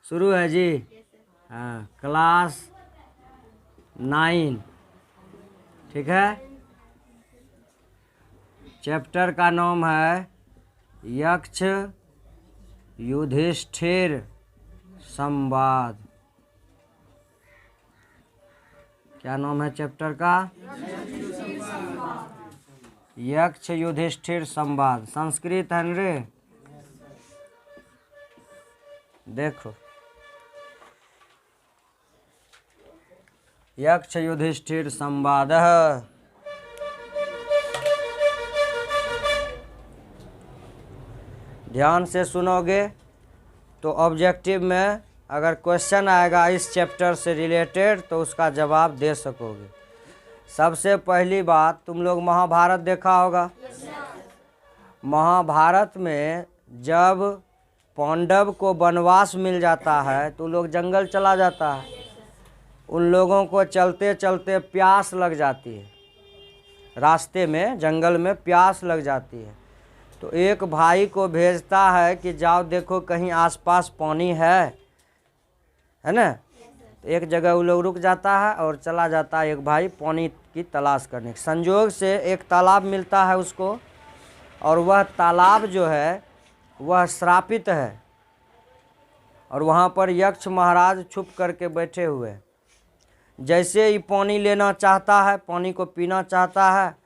शुरू है जी। हाँ, क्लास 9, ठीक है। चैप्टर का नाम है यक्ष युधिष्ठिर संवाद। क्या नाम है चैप्टर का? यक्ष युधिष्ठिर संवाद। संस्कृत है रे, देखो। यक्ष युधिष्ठिर संवाद। ध्यान से सुनोगे तो ऑब्जेक्टिव में अगर क्वेश्चन आएगा इस चैप्टर से रिलेटेड तो उसका जवाब दे सकोगे। सबसे पहली बात, तुम लोग महाभारत देखा होगा। महाभारत में जब पांडव को वनवास मिल जाता है तो लोग जंगल चला जाता है। उन लोगों को चलते चलते प्यास लग जाती है, रास्ते में जंगल में प्यास लग जाती है। तो एक भाई को भेजता है कि जाओ देखो कहीं आसपास पानी है ना। तो एक जगह वो लोग रुक जाता है और चला जाता है एक भाई पानी की तलाश करने। संयोग से एक तालाब मिलता है उसको, और वह तालाब जो है वह श्रापित है, और वहाँ पर यक्ष महाराज छुप करके बैठे हुए हैं। जैसे ही पानी लेना चाहता है, पानी को पीना चाहता है,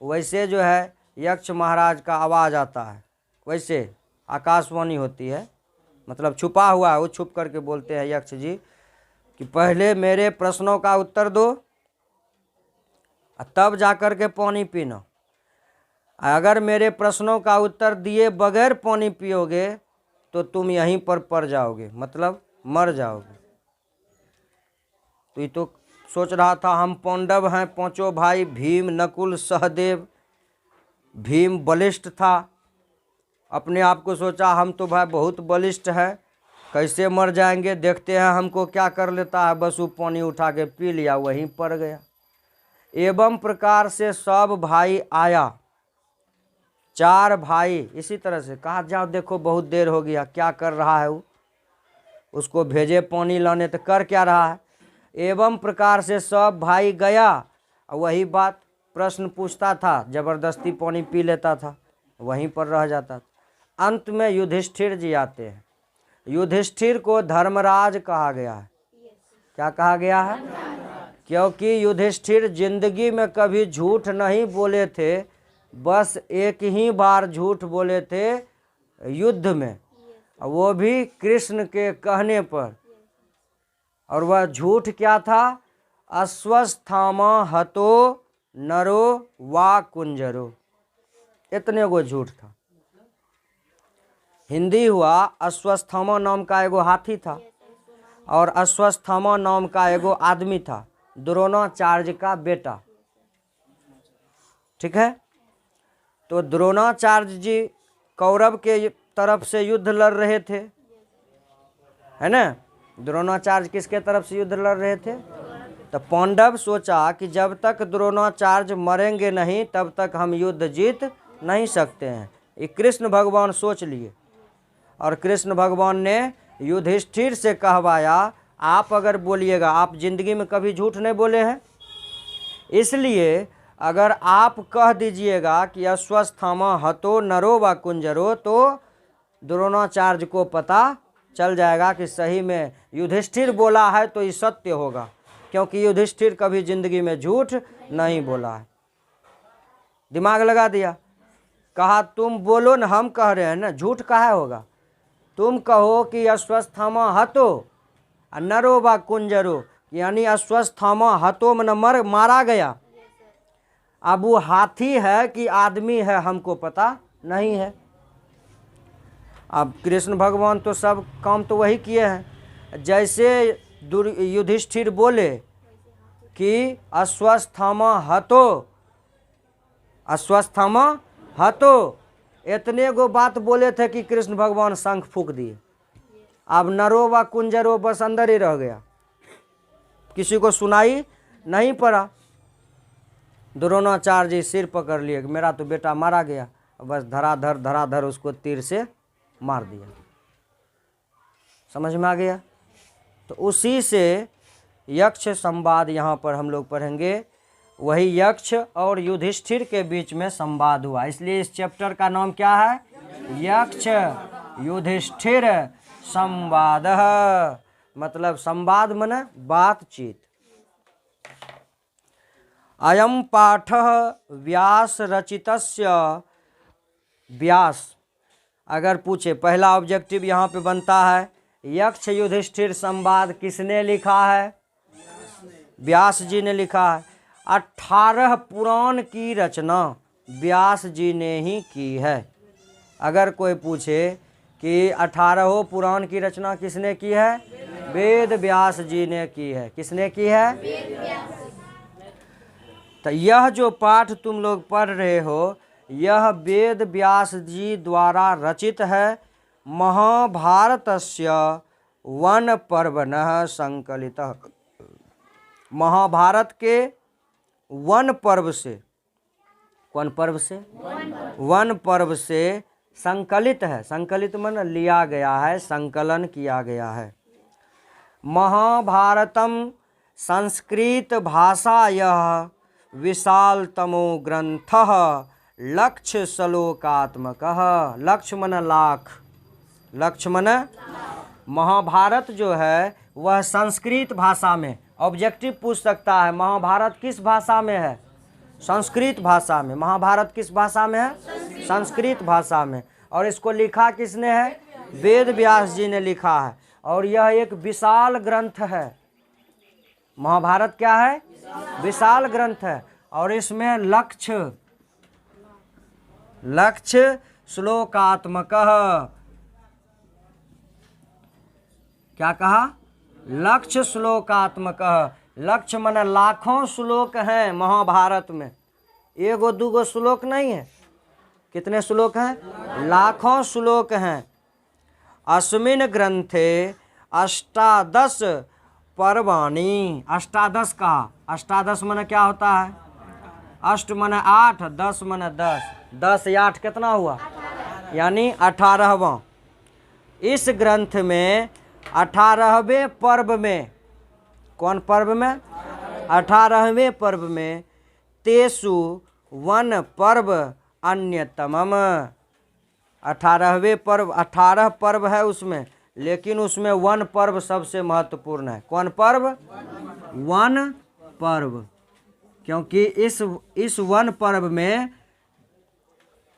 वैसे जो है यक्ष महाराज का आवाज़ आता है। वैसे आकाशवाणी होती है, मतलब छुपा हुआ है, वो छुप करके बोलते हैं यक्ष जी कि पहले मेरे प्रश्नों का उत्तर दो, तब जाकर के पानी पीना। अगर मेरे प्रश्नों का उत्तर दिए बगैर पानी पियोगे तो तुम यहीं पर पड़ जाओगे, मतलब मर जाओगे। तो ये तो सोच रहा था हम पांडव हैं, पांचों भाई, भीम, नकुल, सहदेव। भीम बलिष्ठ था, अपने आप को सोचा हम तो भाई बहुत बलिष्ठ है, कैसे मर जाएंगे, देखते हैं हमको क्या कर लेता है। बस वो पानी उठा के पी लिया, वहीं पड़ गया। एवं प्रकार से सब भाई आया, 4 भाई इसी तरह से कहा जाओ देखो बहुत देर हो गया, क्या कर रहा है वो। उसको भेजे पानी लाने, तो कर क्या रहा है। एवं प्रकार से सब भाई गया, और वही बात प्रश्न पूछता था, जबरदस्ती पानी पी लेता था, वहीं पर रह जाता था। अंत में युधिष्ठिर जी आते हैं। युधिष्ठिर को धर्मराज कहा गया है। क्या कहा गया है? क्योंकि युधिष्ठिर जिंदगी में कभी झूठ नहीं बोले थे, बस एक ही बार झूठ बोले थे युद्ध में, वो भी कृष्ण के कहने पर। और वह झूठ क्या था? अश्वस्थामा हतो नरो वा कुंजरो, इतने को झूठ था। हिंदी हुआ अश्वस्थामा नाम का एगो हाथी था, और अश्वस्थामा नाम का एगो आदमी था, द्रोणाचार्य का बेटा, ठीक है। तो द्रोणाचार्य जी कौरव के तरफ से युद्ध लड़ रहे थे, है ना। द्रोणाचार्य किसके तरफ से युद्ध लड़ रहे थे? तो पांडव सोचा कि जब तक द्रोणाचार्य मरेंगे नहीं तब तक हम युद्ध जीत नहीं सकते हैं। ये कृष्ण भगवान सोच लिए, और कृष्ण भगवान ने युधिष्ठिर से कहवाया, आप अगर बोलिएगा, आप जिंदगी में कभी झूठ नहीं बोले हैं, इसलिए अगर आप कह दीजिएगा कि अश्वस्थामा हतो नरो व कुंजरो, तो द्रोणाचार्य को पता चल जाएगा कि सही में युधिष्ठिर बोला है तो ये सत्य होगा, क्योंकि युधिष्ठिर कभी जिंदगी में झूठ नहीं बोला है। दिमाग लगा दिया। कहा तुम बोलो ना, हम कह रहे हैं ना, झूठ काहे होगा। तुम कहो कि अश्वस्थामा हतो नरो व कुंजरो, यानी अश्वस्थामा हतो मन मारा गया। अब वो हाथी है कि आदमी है हमको पता नहीं है। अब कृष्ण भगवान तो सब काम तो वही किए हैं। जैसे युधिष्ठिर बोले कि अश्वस्थामा हतो, इतने गो बात बोले थे कि कृष्ण भगवान शंख फूंक दिए। अब नरो व कुंजरो बस अंदर ही रह गया, किसी को सुनाई नहीं पड़ा। द्रोणाचार्य जी सिर पकड़ लिए, मेरा तो बेटा मारा गया, बस धराधर उसको तीर से मार दिया। समझ में आ गया? तो उसी से यक्ष संवाद यहाँ पर हम लोग पढ़ेंगे। वही यक्ष और युधिष्ठिर के बीच में संवाद हुआ, इसलिए इस चैप्टर का नाम क्या है? यक्ष युधिष्ठिर संवाद। मतलब संवाद माने बातचीत। अयम पाठ व्यास रचितस्य। व्यास अगर पूछे, पहला ऑब्जेक्टिव यहाँ पे बनता है, यक्ष युधिष्ठिर संवाद किसने लिखा है? व्यास जी ने लिखा है। 18 पुराण की रचना व्यास जी ने ही की है। अगर कोई पूछे कि 18 पुराण की रचना किसने की है? वेद व्यास जी ने की है। किसने की है? तो यह जो पाठ तुम लोग पढ़ रहे हो, यह वेद व्यास जी द्वारा रचित है। महाभारतस्य वन पर्वणः संकलितः। महाभारत के वन पर्व से, कौन पर्व से? वन पर्व से संकलित है। संकलित मन लिया गया है, संकलन किया गया है। महाभारतम संस्कृत भाषायाः विशालतमो ग्रंथः लक्ष्य श्लोकात्मकः। लक्ष्य मन लाख, लक्ष्य मन। महाभारत जो है वह संस्कृत भाषा में, ऑब्जेक्टिव पूछ सकता है महाभारत किस भाषा में है? संस्कृत भाषा में। महाभारत किस भाषा में है? संस्कृत भाषा में। और इसको लिखा किसने है? वेद व्यास जी ने लिखा है। और यह एक विशाल ग्रंथ है। महाभारत क्या है? विशाल ग्रंथ है। और इसमें लक्ष्य श्लोकात्मक। क्या कहा? लक्ष्य श्लोकात्मक। लक्ष्य मन लाखों श्लोक हैं महाभारत में, एगो दूगो श्लोक नहीं है। कितने श्लोक हैं? लाखों श्लोक हैं। अस्मिन् ग्रंथे 18 पर्वाणि। 18 कहा। 18 मन क्या होता है? अष्ट मन 8, 10 मन 10, 10 या 8 कितना हुआ? यानी 18वां। इस ग्रंथ में 18वें पर्व में, कौन पर्व में? 18वें पर्व में तेसु वन पर्व अन्यतमम। 18वें पर्व, 18 पर्व है उसमें, लेकिन उसमें वन पर्व सबसे महत्वपूर्ण है। कौन पर्व? वन पर्व। क्योंकि इस वन पर्व में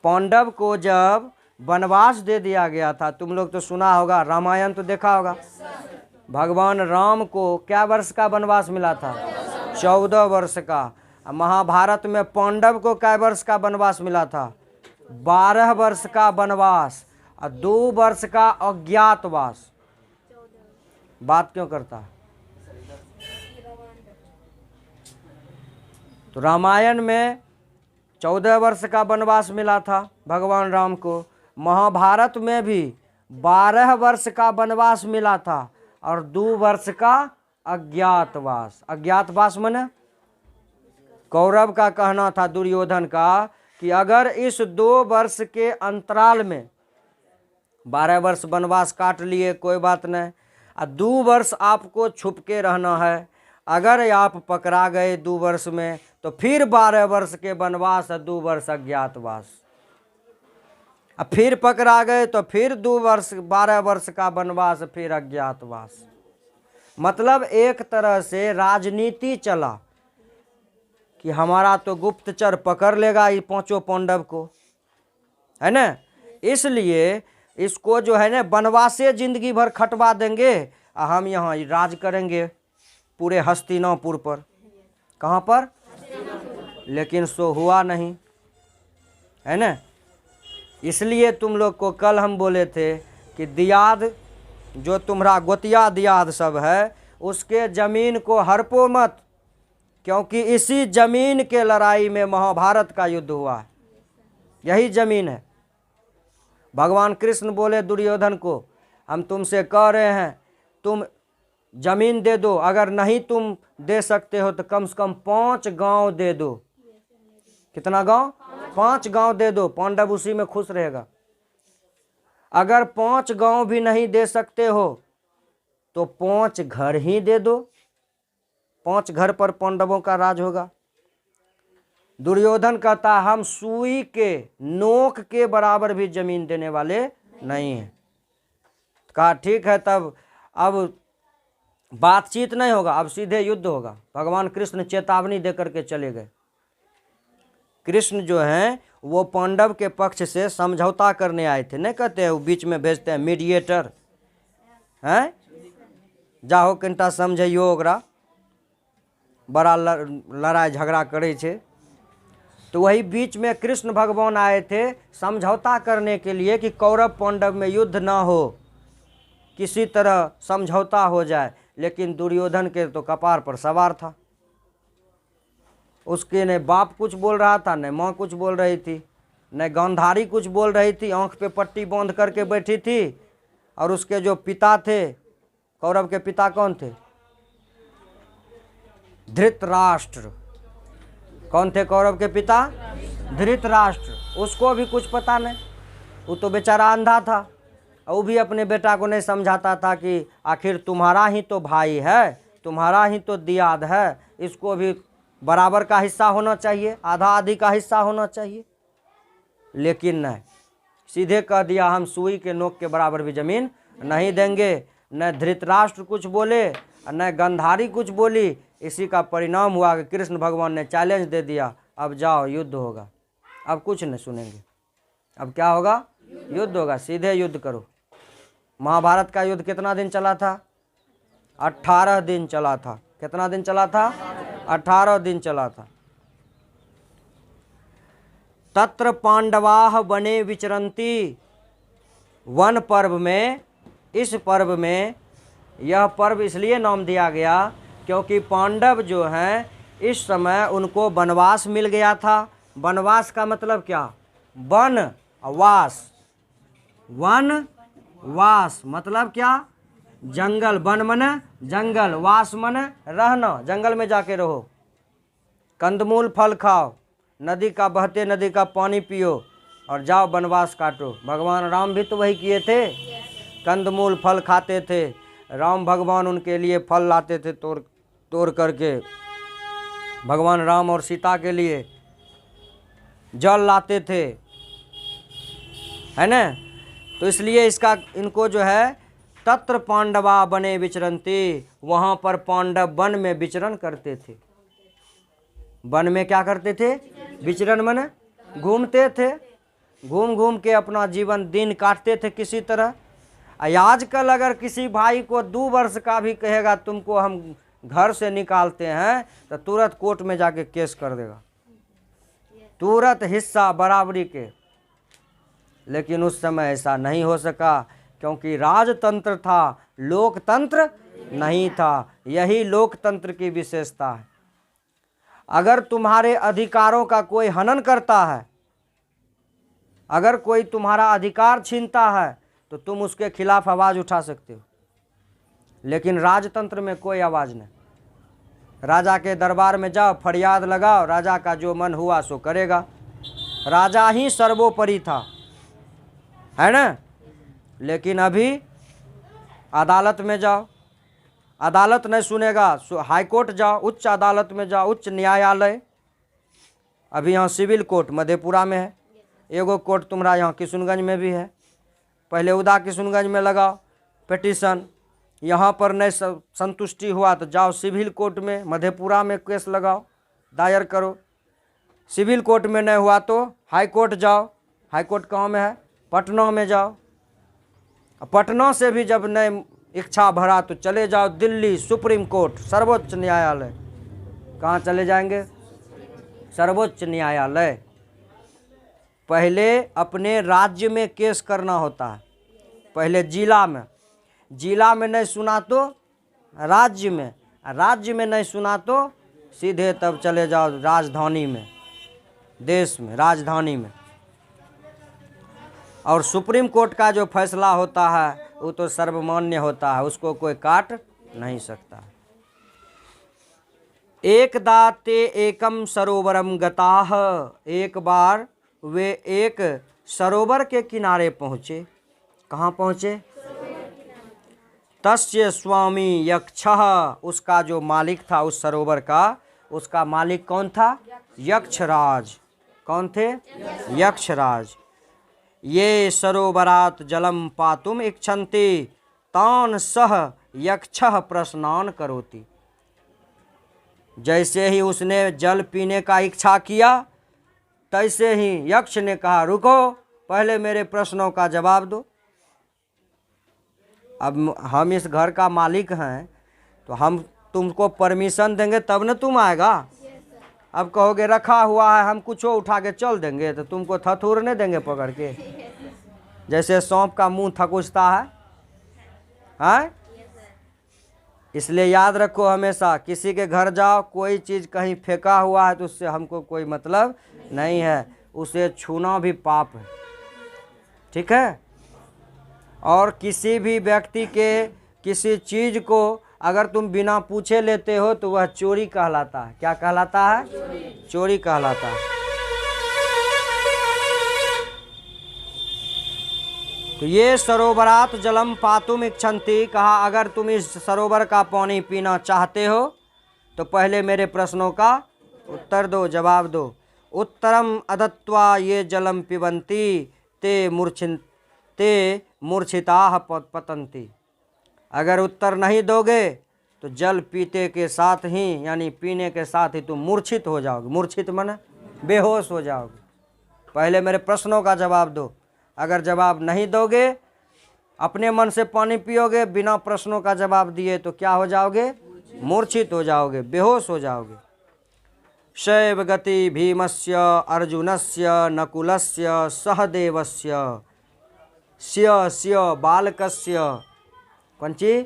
पांडव को जब वनवास दे दिया गया था, तुम लोग तो सुना होगा, रामायण तो देखा होगा। भगवान राम को क्या वर्ष का वनवास मिला था? 14 वर्ष का। महाभारत में पांडव को क्या वर्ष का वनवास मिला था? 12 वर्ष का वनवास और 2 वर्ष का अज्ञातवास। बात क्यों करता है? तो रामायण में 14 वर्ष का वनवास मिला था भगवान राम को। महाभारत में भी 12 वर्ष का वनवास मिला था और 2 वर्ष का अज्ञातवास। अज्ञातवास माने कौरव का कहना था, दुर्योधन का, कि अगर इस 2 वर्ष के अंतराल में 12 वर्ष वनवास काट लिए कोई बात नहीं, और 2 वर्ष आपको छुप के रहना है। अगर आप पकड़ा गए 2 वर्ष में तो फिर 12 वर्ष के वनवास और 2 वर्ष अज्ञातवास। अब फिर पकड़ा गए तो फिर 2 वर्ष, 12 वर्ष का वनवास, फिर अज्ञातवास। मतलब एक तरह से राजनीति चला कि हमारा तो गुप्तचर पकड़ लेगा ये 5 पांडव को, है ना। इसलिए इसको जो है ना वनवासे जिंदगी भर खटवा देंगे और हम यहाँ राज करेंगे पूरे हस्तिनापुर पर। कहाँ पर? लेकिन सो हुआ नहीं, है ना। इसलिए तुम लोग को कल हम बोले थे कि दियाद, जो तुम्हारा गोतिया दियाद सब है, उसके जमीन को हड़पो मत, क्योंकि इसी जमीन के लड़ाई में महाभारत का युद्ध हुआ है। यही जमीन है। भगवान कृष्ण बोले दुर्योधन को, हम तुमसे कह रहे हैं तुम जमीन दे दो, अगर नहीं तुम दे सकते हो तो कम से कम 5 गांव दे दो। कितना गांव? 5 गांव दे दो, पांडव उसी में खुश रहेगा। अगर 5 गांव भी नहीं दे सकते हो तो 5 घर ही दे दो, 5 घर पर पांडवों का राज होगा। दुर्योधन कहता हम सुई के नोक के बराबर भी जमीन देने वाले नहीं हैं। कहा ठीक है, तब अब बातचीत नहीं होगा, अब सीधे युद्ध होगा। भगवान कृष्ण चेतावनी देकर के चले गए। कृष्ण जो हैं वो पांडव के पक्ष से समझौता करने आए थे, नहीं कहते हैं वो बीच में भेजते हैं मीडिएटर, हैं जाहो कनिटा समझियो ओकरा, बड़ा लड़ाई झगड़ा करे छे। तो वही बीच में कृष्ण भगवान आए थे समझौता करने के लिए कि कौरव पांडव में युद्ध ना हो, किसी तरह समझौता हो जाए। लेकिन दुर्योधन के तो कपार पर सवार था, उसके न बाप कुछ बोल रहा था, न माँ कुछ बोल रही थी, न गांधारी कुछ बोल रही थी, आंख पे पट्टी बांध करके बैठी थी। और उसके जो पिता थे, कौरव के पिता कौन थे? धृतराष्ट्र। कौन थे कौरव के पिता? धृतराष्ट्र। उसको भी कुछ पता नहीं, वो तो बेचारा अंधा था। वो भी अपने बेटा को नहीं समझाता था कि आखिर तुम्हारा ही तो भाई है, तुम्हारा ही तो दियाद है, इसको भी बराबर का हिस्सा होना चाहिए, आधा आधी का हिस्सा होना चाहिए। लेकिन नहीं, सीधे कह दिया हम सुई के नोक के बराबर भी जमीन नहीं देंगे। न धृतराष्ट्र कुछ बोले, न गंधारी कुछ बोली। इसी का परिणाम हुआ कि कृष्ण भगवान ने चैलेंज दे दिया, अब जाओ युद्ध होगा। अब कुछ नहीं सुनेंगे, अब क्या होगा? युद्ध होगा, सीधे युद्ध करो। महाभारत का युद्ध कितना दिन चला था? 18 दिन चला था। कितना दिन चला था? 18 दिन चला था। तत्र पांडवाः वने विचरन्ति। वन पर्व में, इस पर्व में, यह पर्व इसलिए नाम दिया गया क्योंकि पांडव जो हैं इस समय उनको वनवास मिल गया था। वनवास का मतलब क्या? वन वास। वन वास मतलब क्या? जंगल। वन मन जंगल, वास मन रहना, जंगल में जाके रहो, कंदमूल फल खाओ, नदी का बहते नदी का पानी पियो और जाओ वनवास काटो। भगवान राम भी तो वही किए थे, कंदमूल फल खाते थे। राम भगवान उनके लिए फल लाते थे तोड़ करके, भगवान राम और सीता के लिए जल लाते थे, है ना। तो इसलिए इसका इनको जो है तत्र पांडवा बने विचरन्ति, वहाँ पर पांडव वन में विचरण करते थे। वन में क्या करते थे? विचरण मन घूमते थे, घूम घूम के अपना जीवन दिन काटते थे किसी तरह। आजकल अगर किसी भाई को 2 वर्ष का भी कहेगा तुमको हम घर से निकालते हैं तो तुरंत कोर्ट में जाके केस कर देगा, तुरंत हिस्सा बराबरी के। लेकिन उस समय ऐसा नहीं हो सका क्योंकि राजतंत्र था, लोकतंत्र नहीं था। यही लोकतंत्र की विशेषता है। अगर तुम्हारे अधिकारों का कोई हनन करता है, अगर कोई तुम्हारा अधिकार छीनता है तो तुम उसके खिलाफ आवाज़ उठा सकते हो। लेकिन राजतंत्र में कोई आवाज़ नहीं। राजा के दरबार में जाओ, फरियाद लगाओ, राजा का जो मन हुआ सो करेगा। राजा ही सर्वोपरि था, है ना। लेकिन अभी अदालत में जाओ, अदालत नहीं सुनेगा, हाई कोर्ट जाओ, उच्च अदालत में जाओ, उच्च न्यायालय। अभी यहाँ सिविल कोर्ट मधेपुरा में है, एगो कोर्ट तुम्हारा यहाँ किशुनगंज में भी है। पहले उदा किशुनगंज में लगाओ पिटीशन, यहाँ पर नहीं संतुष्टि हुआ तो जाओ सिविल कोर्ट में मधेपुरा में केस लगाओ, दायर करो। सिविल कोर्ट में नहीं हुआ तो हाई कोर्ट जाओ। हाई कोर्ट कहाँ में है? पटना में जाओ। पटना से भी जब नहीं इच्छा भरा तो चले जाओ दिल्ली सुप्रीम कोर्ट, सर्वोच्च न्यायालय। कहाँ चले जाएंगे? सर्वोच्च न्यायालय। पहले अपने राज्य में केस करना होता है, पहले जिला में नहीं सुना तो राज्य में, राज्य में नहीं सुना तो सीधे तब चले जाओ राजधानी में, देश में, राजधानी में। और सुप्रीम कोर्ट का जो फैसला होता है वो तो सर्वमान्य होता है, उसको कोई काट नहीं सकता। एकदा ते एकम सरोवरम गताह। एक बार वे एक सरोवर के किनारे पहुँचे। कहाँ पहुँचे? तस्य स्वामी यक्षः, उसका जो मालिक था उस सरोवर का, उसका मालिक कौन था? यक्षराज। कौन थे? यक्षराज। ये सरोवरात जलम पातुम इच्छन्ति तान सह यक्षः प्रश्नान करोति। जैसे ही उसने जल पीने का इच्छा किया, तैसे ही यक्ष ने कहा रुको, पहले मेरे प्रश्नों का जवाब दो। अब हम इस घर का मालिक हैं, तो हम तुमको परमिशन देंगे तब न तुम आएगा। अब कहोगे रखा हुआ है, हम कुछ उठा के चल देंगे, तो तुमको थथूरने देंगे पकड़ के, जैसे सौंप का मुंह थकुचता है। हाँ, इसलिए याद रखो हमेशा, किसी के घर जाओ, कोई चीज़ कहीं फेंका हुआ है तो उससे हमको कोई मतलब नहीं है, उसे छूना भी पाप है। ठीक है। और किसी भी व्यक्ति के किसी चीज़ को अगर तुम बिना पूछे लेते हो तो वह चोरी कहलाता है। क्या कहलाता है? चोरी कहलाता है। तो ये सरोवरात जलम पातुम इच्छन्ति, कहा अगर तुम इस सरोवर का पानी पीना चाहते हो तो पहले मेरे प्रश्नों का उत्तर दो, जवाब दो। उत्तरम अदत्वा ये जलम पिबन्ति ते मूर्छिताः पतन्ति। अगर उत्तर नहीं दोगे तो जल पीते के साथ ही, यानी पीने के साथ ही तुम मूर्छित हो जाओगे। मूर्छित माने बेहोश हो जाओगे। पहले मेरे प्रश्नों का जवाब दो। अगर जवाब नहीं दोगे, अपने मन से पानी पियोगे बिना प्रश्नों का जवाब दिए, तो क्या हो जाओगे? मूर्छित हो जाओगे, बेहोश हो जाओगे। शैव गति भीमस्य अर्जुनस्य नकुलस्य सहदेवस्य स्य बालकस्य, कौन ची?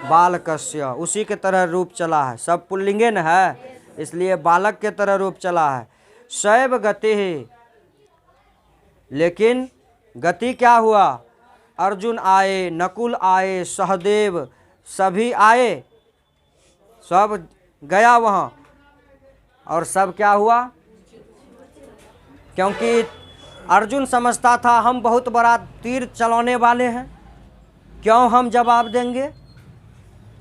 बालकस्य। उसी के तरह रूप चला है, सब पुल्लिंगे न है, इसलिए बालक के तरह रूप चला है। शैव गति, लेकिन गति क्या हुआ? अर्जुन आए, नकुल आए, सहदेव सभी आए, सब गया वहाँ, और सब क्या हुआ? क्योंकि अर्जुन समझता था हम बहुत बड़ा तीर चलाने वाले हैं, क्यों हम जवाब देंगे,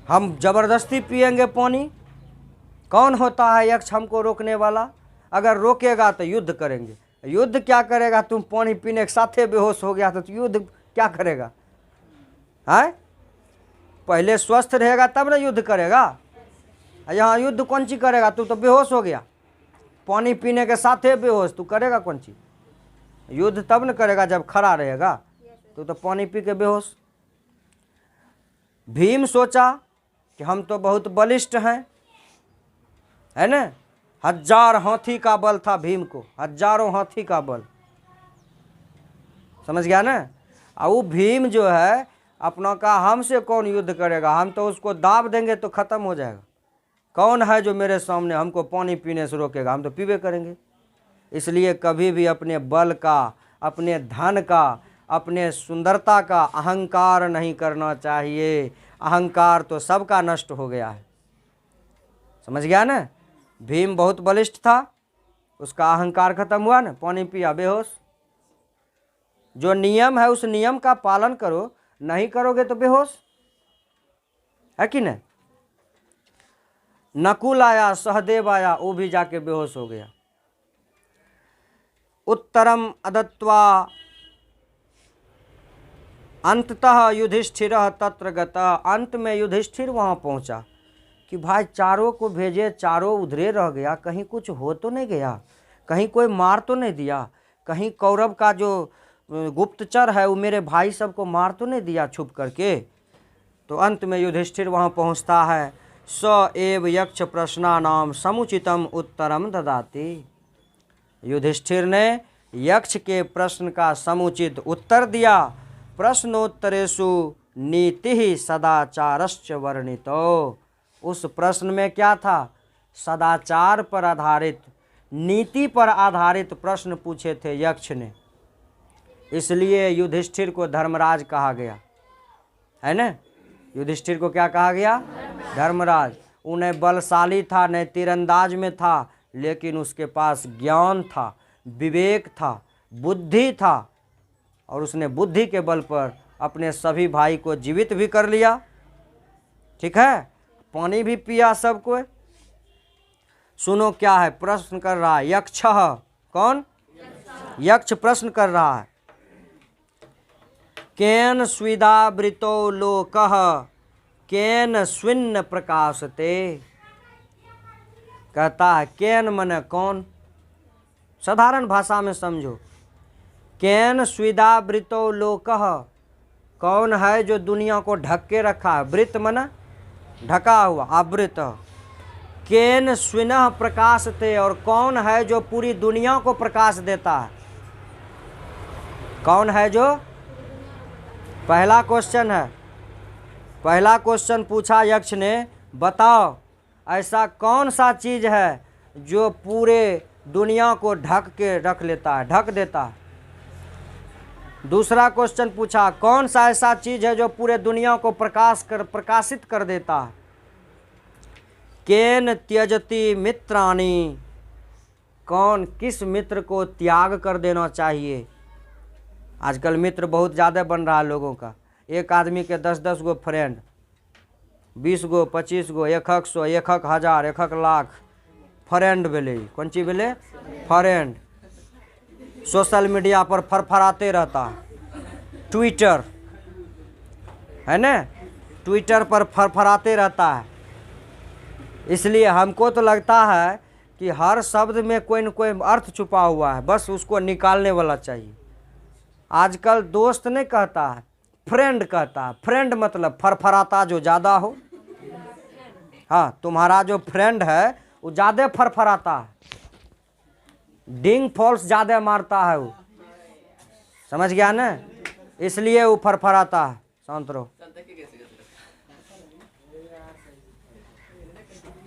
हम जबरदस्ती पिएंगे पानी। कौन होता है यक्ष हमको रोकने वाला? अगर रोकेगा तो युद्ध करेंगे। युद्ध क्या करेगा? तुम पानी पीने के साथे बेहोश हो गया तो युद्ध क्या करेगा? है, पहले स्वस्थ रहेगा तब ना युद्ध करेगा। यहाँ युद्ध कौन सी करेगा? तू तो बेहोश हो गया, पानी पीने के साथे बेहोश, तू करेगा कौन सी? युद्ध तब न करेगा जब खड़ा रहेगा। तू तो पानी पी के बेहोश। भीम सोचा कि हम तो बहुत बलिष्ठ हैं, है ना? 1000 हाथी का बल था भीम को, हजारों हाथी का बल, समझ गया ना? और वो भीम जो है अपना का हमसे कौन युद्ध करेगा, हम तो उसको दाब देंगे तो खत्म हो जाएगा। कौन है जो मेरे सामने हमको पानी पीने से रोकेगा? हम तो पीबे करेंगे। इसलिए कभी भी अपने बल का, अपने धन का, अपने सुंदरता का अहंकार नहीं करना चाहिए। अहंकार तो सबका नष्ट हो गया है, समझ गया ना? भीम बहुत बलिष्ठ था, उसका अहंकार खत्म हुआ ना, पानी पिया बेहोश। जो नियम है उस नियम का पालन करो, नहीं करोगे तो बेहोश, है कि नहीं? नकुल आया, सहदेव आया, वो भी जाके बेहोश हो गया। उत्तरम अदत्वा अंततः युधिष्ठिर तत्र गता। अंत में युधिष्ठिर वहाँ पहुँचा कि भाई चारों को भेजे, चारों उधरे रह गया, कहीं कुछ हो तो नहीं गया, कहीं कोई मार तो नहीं दिया, कहीं कौरव का जो गुप्तचर है वो मेरे भाई सबको मार तो नहीं दिया छुप करके। तो अंत में युधिष्ठिर वहाँ पहुँचता है। स एव यक्ष प्रश्नानाम समुचितम उत्तरम ददाति। युधिष्ठिर ने यक्ष के प्रश्न का समुचित उत्तर दिया। प्रश्नोत्तरेषु नीति सदाचारश्च वर्णितो। उस प्रश्न में क्या था? सदाचार पर आधारित, नीति पर आधारित प्रश्न पूछे थे यक्ष ने, इसलिए युधिष्ठिर को धर्मराज कहा गया, है ना? युधिष्ठिर को क्या कहा गया? धर्मराज। उन्हें बलशाली था, न तीरंदाज में था, लेकिन उसके पास ज्ञान था, विवेक था, बुद्धि था, और उसने बुद्धि के बल पर अपने सभी भाई को जीवित भी कर लिया ठीक है, पानी भी पिया सबको। सुनो क्या है, प्रश्न कर रहा है यक्ष। कौन? यक्ष प्रश्न कर रहा है। केन स्विदावृतो लोकः केन स्विन्न प्रकाशते। कहता है केन मने कौन, साधारण भाषा में समझो। केन स्विदावृतो लोकः, कौन है जो दुनिया को ढक के रखा है। वृत्त मना ढका हुआ, आवृत। केन स्विनः प्रकाशते, और कौन है जो पूरी दुनिया को प्रकाश देता है। कौन है जो, पहला क्वेश्चन है, पहला क्वेश्चन पूछा यक्ष ने, बताओ ऐसा कौन सा चीज है जो पूरे दुनिया को ढक के रख लेता है, ढक देता है। दूसरा क्वेश्चन पूछा, कौन सा ऐसा चीज है जो पूरे दुनिया को प्रकाशित कर देता है। केन त्यजति मित्राणि, कौन किस मित्र को त्याग कर देना चाहिए। आजकल मित्र बहुत ज़्यादा बन रहा है लोगों का। एक आदमी के 10-10 गो फ्रेंड, 20 गो 25 गो, 100 1,000 1,00,000 फ्रेंड भेले। कौन चीज भेले? फ्रेंड। सोशल मीडिया पर फरफराते रहता है, ट्विटर है ना, ट्विटर पर फरफराते रहता है। इसलिए हमको तो लगता है कि हर शब्द में कोई न कोई अर्थ छुपा हुआ है, बस उसको निकालने वाला चाहिए। आजकल दोस्त नहीं कहता है, फ्रेंड कहता है। फ्रेंड मतलब फरफराता जो ज़्यादा हो। हाँ, तुम्हारा जो फ्रेंड है वो ज़्यादा फरफराता है, डिंग फॉल्स ज़्यादा मारता है वो, समझ गया ना, इसलिए वो फरफराता है। शांत रहो।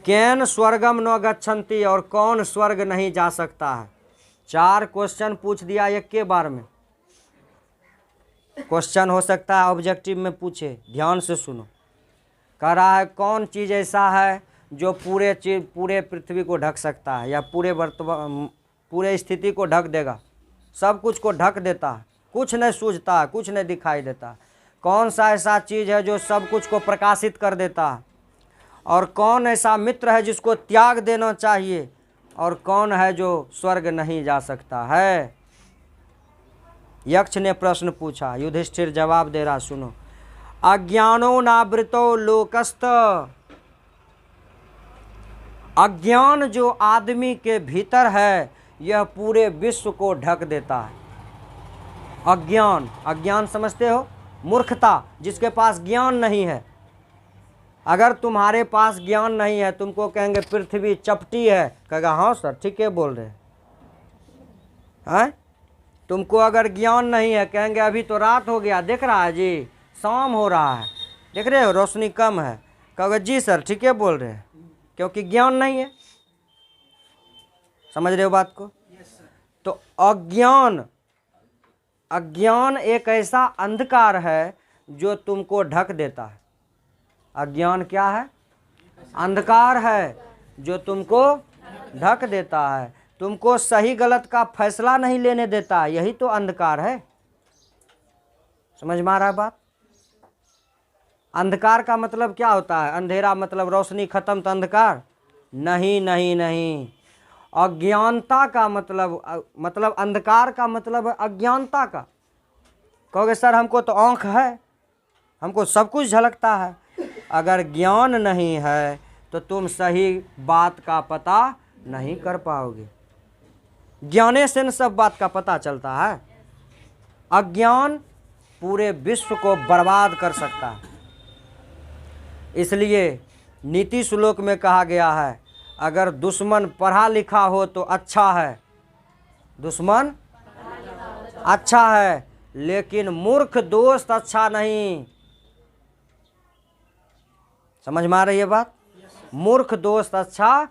केन स्वर्गम न गच्छन्ति, और कौन स्वर्ग नहीं जा सकता है। 4 क्वेश्चन पूछ दिया एक के बार में। क्वेश्चन हो सकता है ऑब्जेक्टिव में पूछे, ध्यान से सुनो। कह रहा है कौन चीज़ ऐसा है जो पूरे पृथ्वी को ढक सकता है, या पूरे स्थिति को ढक देगा, सब कुछ को ढक देता है, कुछ नहीं सूझता है, कुछ नहीं दिखाई देता। कौन सा ऐसा चीज़ है जो सब कुछ को प्रकाशित कर देता है, और कौन ऐसा मित्र है जिसको त्याग देना चाहिए, और कौन है जो स्वर्ग नहीं जा सकता है। यक्ष ने प्रश्न पूछा, युधिष्ठिर जवाब दे रहा, सुनो। अज्ञानो नावृतो लोकस्त, अज्ञान जो आदमी के भीतर है यह पूरे विश्व को ढक देता है। अज्ञान, अज्ञान समझते हो, मूर्खता, जिसके पास ज्ञान नहीं है। अगर तुम्हारे पास ज्ञान नहीं है, तुमको कहेंगे पृथ्वी चपटी है, कहेगा हाँ सर ठीक है बोल रहे हैं। तुमको अगर ज्ञान नहीं है, कहेंगे अभी तो रात हो गया, देख रहा है जी, शाम हो रहा है, देख रहे हो रोशनी कम है, कहोगे जी सर ठीक है बोल रहे हैं, क्योंकि ज्ञान नहीं है। समझ रहे हो बात को? तो अज्ञान एक ऐसा अंधकार है जो तुमको ढक देता है। अज्ञान क्या है? अंधकार है जो तुमको ढक देता है, तुमको सही गलत का फैसला नहीं लेने देता है, यही तो अंधकार है। समझ में आ रहा है बात? अंधकार का मतलब क्या होता है? अंधेरा मतलब रोशनी खत्म तो अंधकार नहीं, नहीं नहीं। अज्ञानता का मतलब अंधकार का मतलब अज्ञानता का। कहोगे सर हमको तो आँख है, हमको सब कुछ झलकता है। अगर ज्ञान नहीं है तो तुम सही बात का पता नहीं कर पाओगे। ज्ञाने से न सब बात का पता चलता है। अज्ञान पूरे विश्व को बर्बाद कर सकता है। इसलिए नीति श्लोक में कहा गया है, अगर दुश्मन पढ़ा लिखा हो तो अच्छा है, दुश्मन अच्छा है, लेकिन मूर्ख दोस्त अच्छा नहीं। समझ में आ रही है बात? मूर्ख दोस्त अच्छा,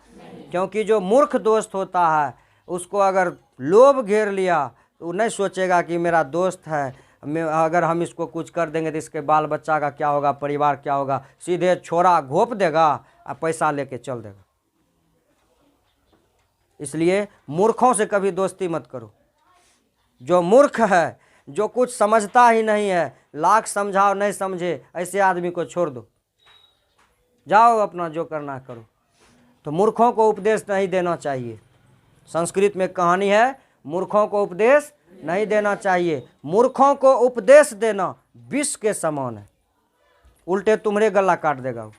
क्योंकि जो मूर्ख दोस्त होता है उसको अगर लोभ घेर लिया तो वो नहीं सोचेगा कि मेरा दोस्त है, अगर हम इसको कुछ कर देंगे तो इसके बाल बच्चा का क्या होगा, परिवार क्या होगा, सीधे छोरा घोप देगा और पैसा लेके चल देगा। इसलिए मूर्खों से कभी दोस्ती मत करो। जो मूर्ख है, जो कुछ समझता ही नहीं है, लाख समझाओ नहीं समझे, ऐसे आदमी को छोड़ दो। जाओ अपना जो करना करो। तो मूर्खों को उपदेश नहीं देना चाहिए। संस्कृत में कहानी है, मूर्खों को उपदेश नहीं देना चाहिए। मूर्खों को उपदेश देना विष के समान है, उल्टे तुम्हारे गला काट देगा वो।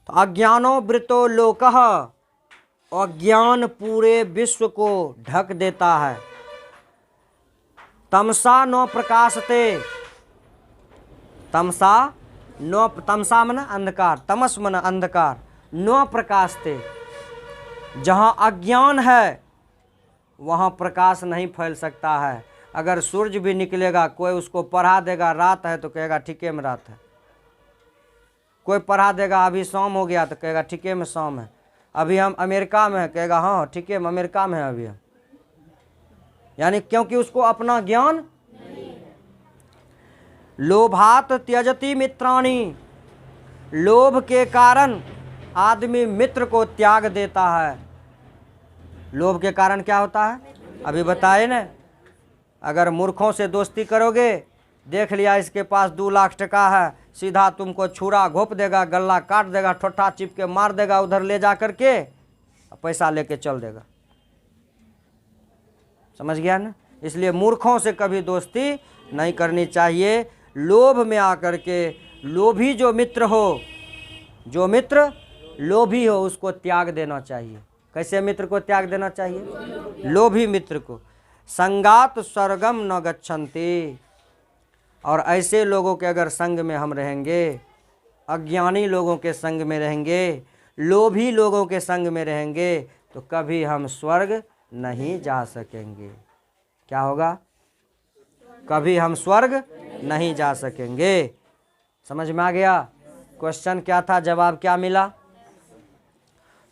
तो अज्ञानो वृतो लोकः, अज्ञान पूरे विश्व को ढक देता है। तमसा न प्रकाशते, तमसा मन अंधकार, तमस मन अंधकार, न प्रकाशते, जहां अज्ञान है वहां प्रकाश नहीं फैल सकता है। अगर सूरज भी निकलेगा, कोई उसको पढ़ा देगा रात है तो कहेगा ठीके में रात है, कोई पढ़ा देगा अभी शाम हो गया तो कहेगा ठीके में शाम है, अभी हम अमेरिका में है कहेगा हाँ ठीके में अमेरिका में है अभी हम। यानी क्योंकि उसको अपना ज्ञान। लोभात त्यजति मित्राणि, लोभ के कारण आदमी मित्र को त्याग देता है। लोभ के कारण क्या होता है, अभी बताए ना। अगर मूर्खों से दोस्ती करोगे, देख लिया इसके पास 2 लाख टका है, सीधा तुमको छुरा घोप देगा, गला काट देगा, ठोठा चिप के मार देगा उधर ले जा करके, पैसा लेके चल देगा। समझ गया ना। इसलिए मूर्खों से कभी दोस्ती नहीं करनी चाहिए। लोभ में आकर के लोभी जो मित्र हो, जो मित्र लोभी हो उसको त्याग देना चाहिए। कैसे मित्र को त्याग देना चाहिए, लोभी मित्र को। संगात स्वर्गम न गच्छन्ति, और ऐसे लोगों के अगर संग में हम रहेंगे, अज्ञानी लोगों के संग में रहेंगे, लोभी लोगों के संग में रहेंगे, तो कभी हम स्वर्ग नहीं जा सकेंगे। क्या होगा, कभी हम स्वर्ग नहीं जा सकेंगे। समझ में आ गया। क्वेश्चन क्या था, जवाब क्या मिला।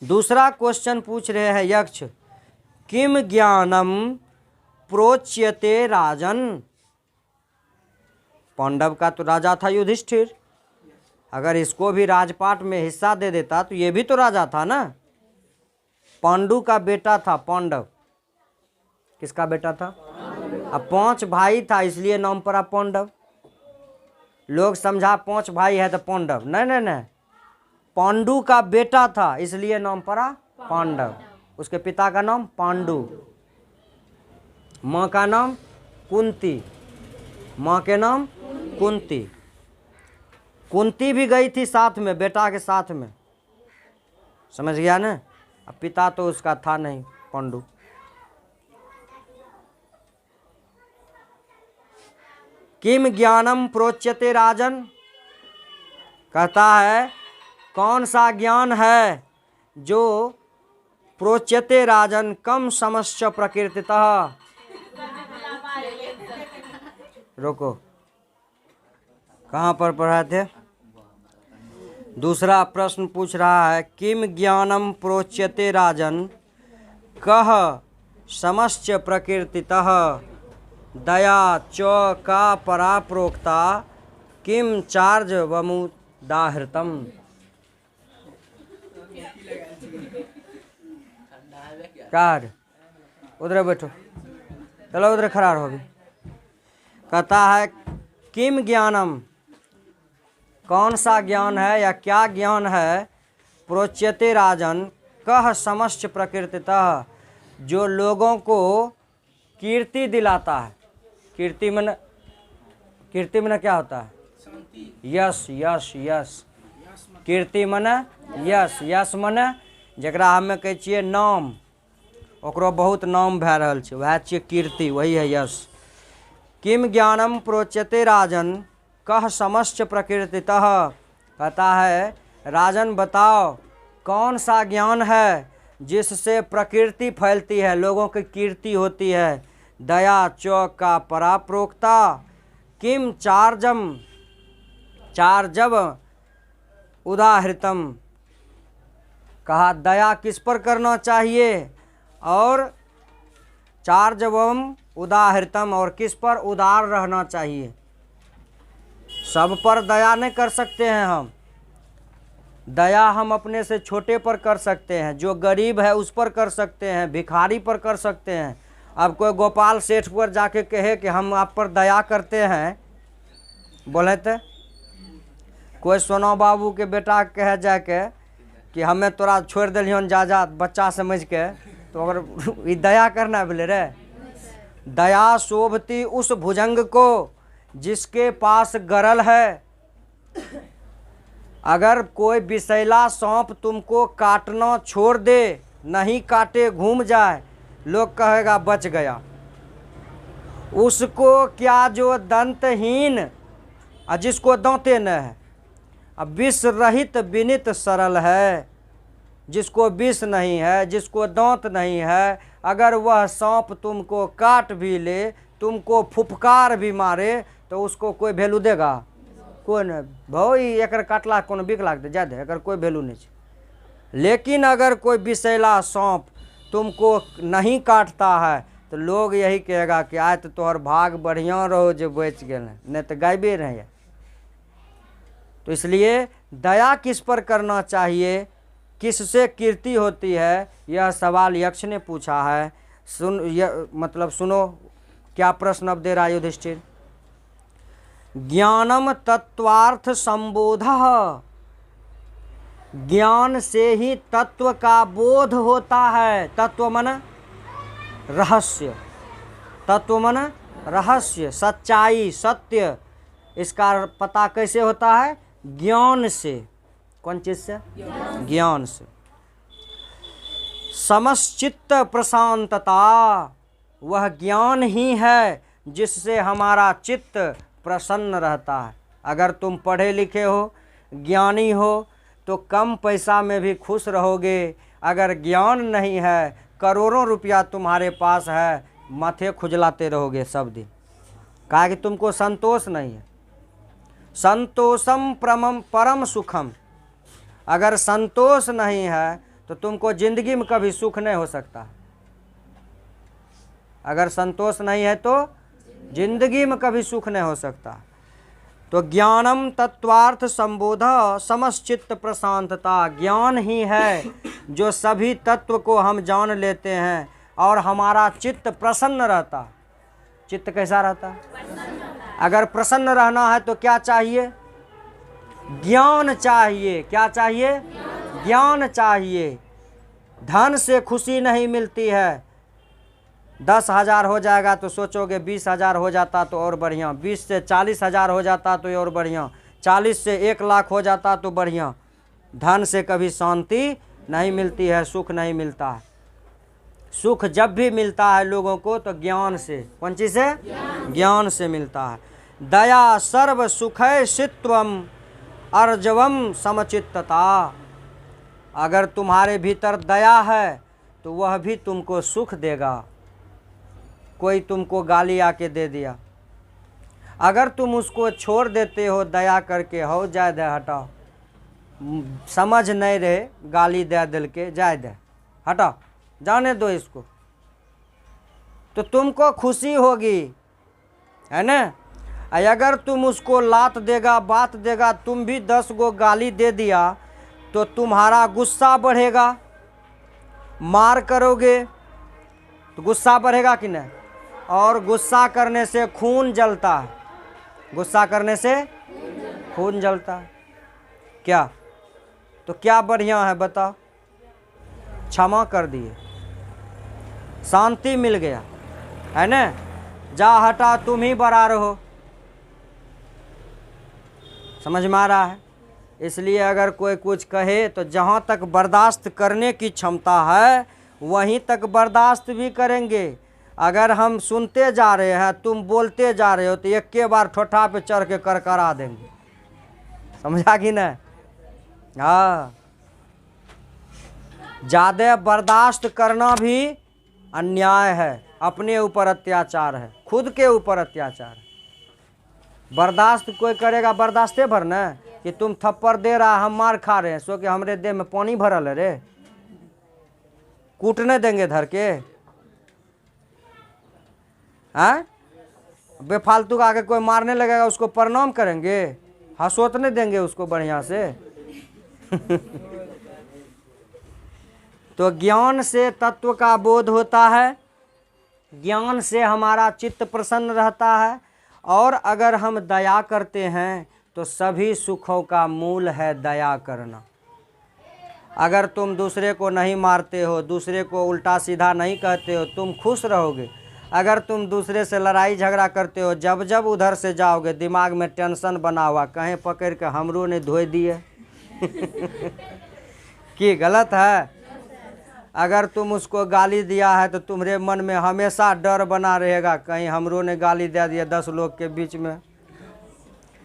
दूसरा क्वेश्चन पूछ रहे हैं यक्ष, किम ज्ञानम प्रोच्यते राजन। पांडव का तो राजा था युधिष्ठिर, अगर इसको भी राजपाट में हिस्सा दे देता तो ये भी तो राजा था ना। पांडु का बेटा था पांडव। किसका बेटा था, अब 5 भाई था इसलिए नाम पड़ा पांडव। लोग समझा 5 भाई है तो पांडव, नहीं नहीं नहीं, पांडु का बेटा था इसलिए नाम पड़ा पांडव। उसके पिता का नाम पांडु, माँ का नाम कुंती, माँ के नाम कुंती। कुंती भी गई थी साथ में, बेटा के साथ में। समझ गया ना। अब पिता तो उसका था नहीं पांडु। किम ज्ञानम प्रोच्यते राजन, कहता है कौन सा ज्ञान है जो प्रोच्यते राजन कम समश्च प्रकृतितः। रोको, कहाँ पर पढ़ा थे। दूसरा प्रश्न पूछ रहा है, किम ज्ञानम प्रोच्यते राजन कह समश्च प्रकृतितः दया च का परा प्रोक्ता किम चार्ज वमुदाहृतम। कार उधर बैठो, चलो उधर खड़ा रहो। भी कहता है किम ज्ञानम, कौन सा ज्ञान है या क्या ज्ञान है, प्रोच्यते राजन कह समश्च प्रकृतितः, जो लोगों को कीर्ति दिलाता है। कीर्ति मन क्या होता है, यश यश यश। कीर्ति मन यश, यश मन जकरा हमें कहै छियै नाम, ओकरो बहुत नाम भए रहल छै, वएह छियै कीर्ति, वही है यश। किम ज्ञानम प्रोच्यते राजन कह समश्च प्रकृतितः, कहता है राजन बताओ कौन सा ज्ञान है जिससे प्रकृति फैलती है, लोगों की कीर्ति होती है। दया च का पराप्रोक्ता किम चार्जव उदाहृतम, कहा दया किस पर करना चाहिए, और चार्जवम उदाहृतम, और किस पर उदार रहना चाहिए। सब पर दया नहीं कर सकते हैं हम, दया हम अपने से छोटे पर कर सकते हैं, जो गरीब है उस पर कर सकते हैं, भिखारी पर कर सकते हैं। अब कोई गोपाल सेठ पर जाके कहे कि हम आप पर दया करते हैं, बोले तो कोई सोना बाबू के बेटा कह जाके कि हमें तोरा छोड़ दिलियन जा बच्चा समझ के, तो अगर ये दया करना बोले रे। दया शोभती उस भुजंग को जिसके पास गरल है। अगर कोई विषैला सांप तुमको काटना छोड़ दे, नहीं काटे घूम जाए, लोग कहेगा बच गया। उसको क्या जो दंतहीन, जिसको दांते न है, अब विष रहित विनित सरल है। जिसको विष नहीं है, जिसको दांत नहीं है, अगर वह सांप तुमको काट भी ले, तुमको फुफकार भी मारे, तो उसको कोई वैल्यू देगा? कोई नहीं। भाई एक काटला कोनो बिक लागते ज्यादा, एक कोई वैल्यू नहीं है। लेकिन अगर कोई विषैला सांप तुमको नहीं काटता है, तो लोग यही कहेगा कि आज तो तोहर भाग बढ़िया रहो जो बच गए, नहीं तो गायबे रहे। तो इसलिए दया किस पर करना चाहिए, किससे कीर्ति होती है, यह सवाल यक्ष ने पूछा है। मतलब सुनो क्या प्रश्न अब दे रहा है युधिष्ठिर। ज्ञानम तत्वार्थ संबोध, ज्ञान से ही तत्व का बोध होता है। तत्व मन रहस्य, तत्व मन रहस्य, सच्चाई, सत्य, इसका पता कैसे होता है? ज्ञान से। कौन चीज से? ज्ञान से। समश्चित्त प्रशांतता, वह ज्ञान ही है जिससे हमारा चित्त प्रसन्न रहता है। अगर तुम पढ़े लिखे हो, ज्ञानी हो, तो कम पैसा में भी खुश रहोगे। अगर ज्ञान नहीं है, करोड़ों रुपया तुम्हारे पास है, माथे खुजलाते रहोगे सब दिन, कहा कि तुमको संतोष नहीं है। संतोषम परम सुखम, अगर संतोष नहीं है तो तुमको जिंदगी में कभी सुख नहीं हो सकता। अगर संतोष नहीं है तो जिंदगी में कभी सुख नहीं हो सकता। तो ज्ञानम तत्वार्थ संबोध समश्चित्त प्रशांतता, ज्ञान ही है जो सभी तत्व को हम जान लेते हैं और हमारा चित्त प्रसन्न रहता। चित्त कैसा रहता? अगर प्रसन्न रहना है तो क्या चाहिए? ज्ञान चाहिए। क्या चाहिए? ज्ञान चाहिए। धन से खुशी नहीं मिलती है। 10,000 हो जाएगा तो सोचोगे 20,000 हो जाता तो और बढ़िया, 20 से 40,000 हो जाता तो और बढ़िया, 40 से 1 लाख हो जाता तो बढ़िया। धन से कभी शांति नहीं मिलती है, सुख नहीं मिलता है। सुख जब भी मिलता है लोगों को तो ज्ञान से। कौन चीज से? ज्ञान से मिलता है। दया सर्व सुखय सित्वम अर्जवम समचित्तता, अगर तुम्हारे भीतर दया है तो वह भी तुमको सुख देगा। कोई तुमको गाली आके दे दिया, अगर तुम उसको छोड़ देते हो दया करके, हो जाए दे, हटाओ, समझ नहीं रहे, गाली दे दिल के, जाए दे, हटाओ, जाने दो इसको, तो तुमको खुशी होगी, है ना। अगर तुम उसको लात देगा, बात देगा, तुम भी 10 गो गाली दे दिया तो तुम्हारा गुस्सा बढ़ेगा, मार करोगे तो गुस्सा बढ़ेगा कि नहीं? और गुस्सा करने से खून जलता है, गुस्सा करने से खून जलता है। क्या तो क्या बढ़िया है बताओ? क्षमा कर दिए, शांति मिल गया, है ना। जा हटा, तुम ही बरा रहो। समझ में आ रहा है? इसलिए अगर कोई कुछ कहे तो जहाँ तक बर्दाश्त करने की क्षमता है वहीं तक बर्दाश्त भी करेंगे। अगर हम सुनते जा रहे हैं, तुम बोलते जा रहे हो, तो एक के बार ठोठा पे चढ़ के करकरा देंगे। समझा कि नहीं? हाँ, ज़्यादा बर्दाश्त करना भी अन्याय है, अपने ऊपर अत्याचार है, खुद के ऊपर अत्याचार है। बर्दाश्त कोई करेगा बर्दाश्ते भर न, कि तुम थप्पड़ दे रहा, हम मार खा रहे हैं, सो कि हमरे देह में पानी भरल है रे, कूटने देंगे धर के? हाँ, बेफालतू का आके कोई मारने लगेगा उसको प्रणाम करेंगे, हंसोतने देंगे उसको बढ़िया से? तो ज्ञान से तत्व का बोध होता है, ज्ञान से हमारा चित्त प्रसन्न रहता है। और अगर हम दया करते हैं तो सभी सुखों का मूल है दया करना। अगर तुम दूसरे को नहीं मारते हो, दूसरे को उल्टा सीधा नहीं कहते हो, तुम खुश रहोगे। अगर तुम दूसरे से लड़ाई झगड़ा करते हो, जब जब उधर से जाओगे दिमाग में टेंशन बना हुआ, कहीं पकड़ के हमरो ने धोए दिए कि गलत है। अगर तुम उसको गाली दिया है तो तुम्हारे मन में हमेशा डर बना रहेगा, कहीं हमरो ने गाली दे दिया 10 लोग के बीच में।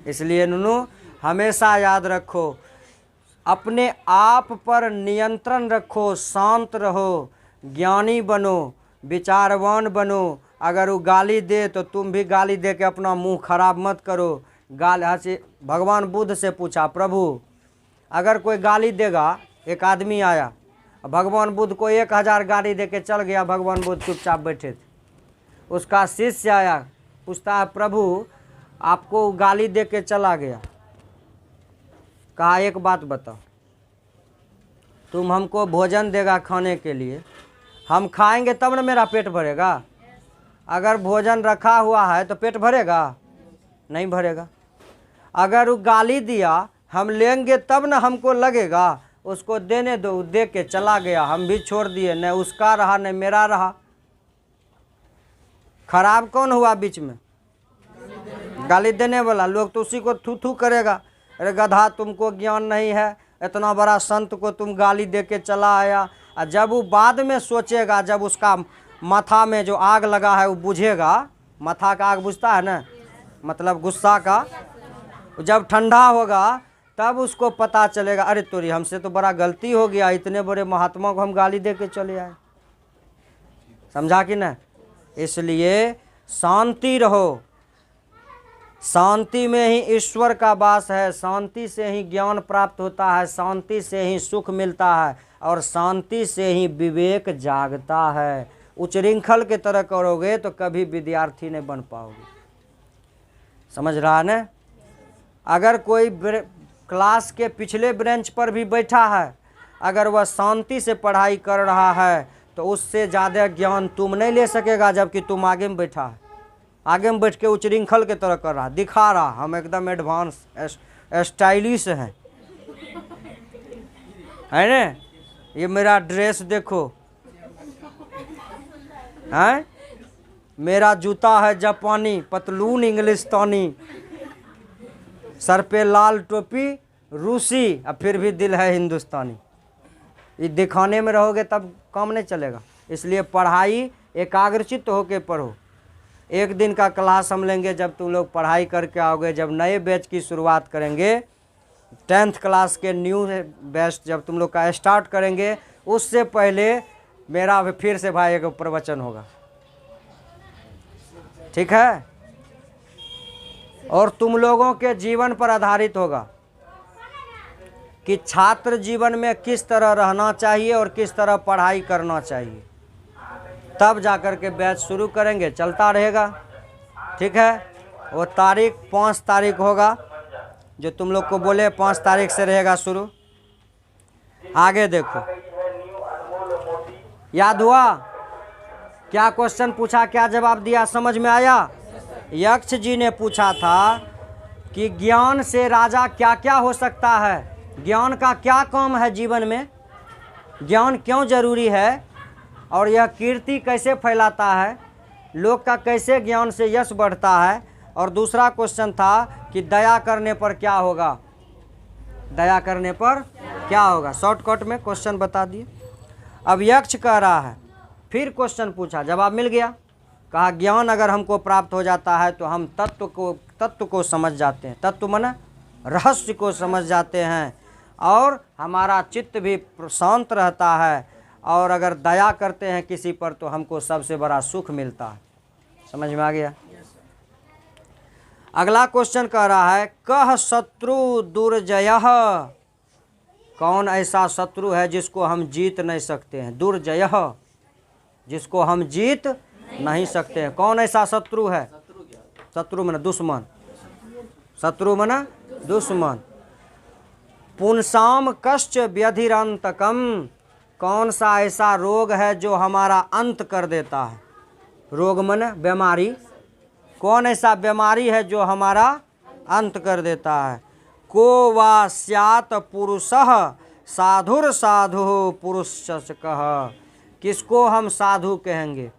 इसलिए नुनू हमेशा याद रखो, अपने आप पर नियंत्रण रखो, शांत रहो, ज्ञानी बनो, विचारवान बनो। अगर वो गाली दे तो तुम भी गाली दे के अपना मुंह खराब मत करो। हंसी भगवान बुद्ध से पूछा, प्रभु अगर कोई गाली देगा, एक आदमी आया, भगवान बुद्ध को 1000 गाली दे के चल गया, भगवान बुद्ध चुपचाप बैठे थे। उसका शिष्य आया, पूछता है, प्रभु आपको गाली दे के चला गया, कहा एक बात बताओ, तुम हमको भोजन देगा खाने के लिए, हम खाएंगे तब ना मेरा पेट भरेगा। अगर भोजन रखा हुआ है तो पेट भरेगा? नहीं भरेगा। अगर वो गाली दिया, हम लेंगे तब ना हमको लगेगा। उसको देने दो, दे के चला गया, हम भी छोड़ दिए, न उसका रहा न मेरा रहा। खराब कौन हुआ बीच में? गाली देने वाला। लोग तो उसी को थू थू करेगा, अरे गधा तुमको ज्ञान नहीं है, इतना बड़ा संत को तुम गाली दे के चला आया। और जब वो बाद में सोचेगा, जब उसका माथा में जो आग लगा है वो बुझेगा, माथा का आग बुझता है ना, मतलब गुस्सा का, जब ठंडा होगा तब उसको पता चलेगा, अरे तोरी हमसे तो बड़ा गलती हो गया, इतने बड़े महात्मा को हम गाली दे के चले आए। समझा कि ना? इसलिए शांति रहो, शांति में ही ईश्वर का वास है, शांति से ही ज्ञान प्राप्त होता है, शांति से ही सुख मिलता है, और शांति से ही विवेक जागता है। उच्चृंखल के तरह करोगे तो कभी विद्यार्थी नहीं बन पाओगे। समझ रहा है ना? अगर कोई क्लास के पिछले बेंच पर भी बैठा है, अगर वह शांति से पढ़ाई कर रहा है तो उससे ज़्यादा ज्ञान तुम नहीं ले सकेगा, जबकि तुम आगे में बैठा है, आगे में बैठ के उच्चृंखल के तरह कर रहा, दिखा रहा हम एकदम एडवांस स्टाइलिश है ना, ये मेरा ड्रेस देखो, हैं, मेरा जूता है जापानी, पतलून इंग्लिस्तानी, सर पे लाल टोपी रूसी, और फिर भी दिल है हिंदुस्तानी। ये दिखाने में रहोगे तब काम नहीं चलेगा। इसलिए पढ़ाई एकाग्रचित्त होके पढ़ो। एक दिन का क्लास हम लेंगे, जब तुम लोग पढ़ाई करके आओगे, जब नए बैच की शुरुआत करेंगे, 10th क्लास के न्यू बैच जब तुम लोग का स्टार्ट करेंगे, उससे पहले मेरा फिर से भाई एक प्रवचन होगा, ठीक है? और तुम लोगों के जीवन पर आधारित होगा कि छात्र जीवन में किस तरह रहना चाहिए और किस तरह पढ़ाई करना चाहिए। तब जाकर के बैच शुरू करेंगे, चलता रहेगा, ठीक है? वो तारीख 5 तारीख होगा, जो तुम लोग को बोले 5 तारीख से रहेगा शुरू। आगे देखो, याद हुआ क्या क्वेश्चन पूछा, क्या जवाब दिया, समझ में आया? यक्ष जी ने पूछा था कि ज्ञान से राजा क्या क्या हो सकता है, ज्ञान का क्या काम है जीवन में, ज्ञान क्यों जरूरी है, और यह कीर्ति कैसे फैलाता है, लोग का कैसे ज्ञान से यश बढ़ता है। और दूसरा क्वेश्चन था कि दया करने पर क्या होगा, दया करने पर क्या होगा। शॉर्टकट में क्वेश्चन बता दिए। अब यक्ष कह रहा है, फिर क्वेश्चन पूछा, जवाब मिल गया। कहा ज्ञान अगर हमको प्राप्त हो जाता है तो हम तत्व को समझ जाते हैं, तत्व माने रहस्य को समझ जाते हैं, और हमारा चित्त भी शांत रहता है, और अगर दया करते हैं किसी पर तो हमको सबसे बड़ा सुख मिलता है। समझ में आ गया? अगला क्वेश्चन कह रहा है, कह शत्रु दुर्जयः, कौन ऐसा शत्रु है जिसको हम जीत नहीं सकते हैं? दुर्जयः, जिसको हम जीत नहीं सकते हैं। कौन ऐसा शत्रु है? शत्रु माने दुश्मन, शत्रु माने दुश्मन। पुंसाम कश्च व्यधिरंतकम, कौन सा ऐसा रोग है जो हमारा अंत कर देता है? रोग माने बीमारी। कौन ऐसा बीमारी है जो हमारा अंत कर देता है। को वा स्यात् पुरुषः साधुर साधु पुरुषस्य कः। किसको हम साधु कहेंगे?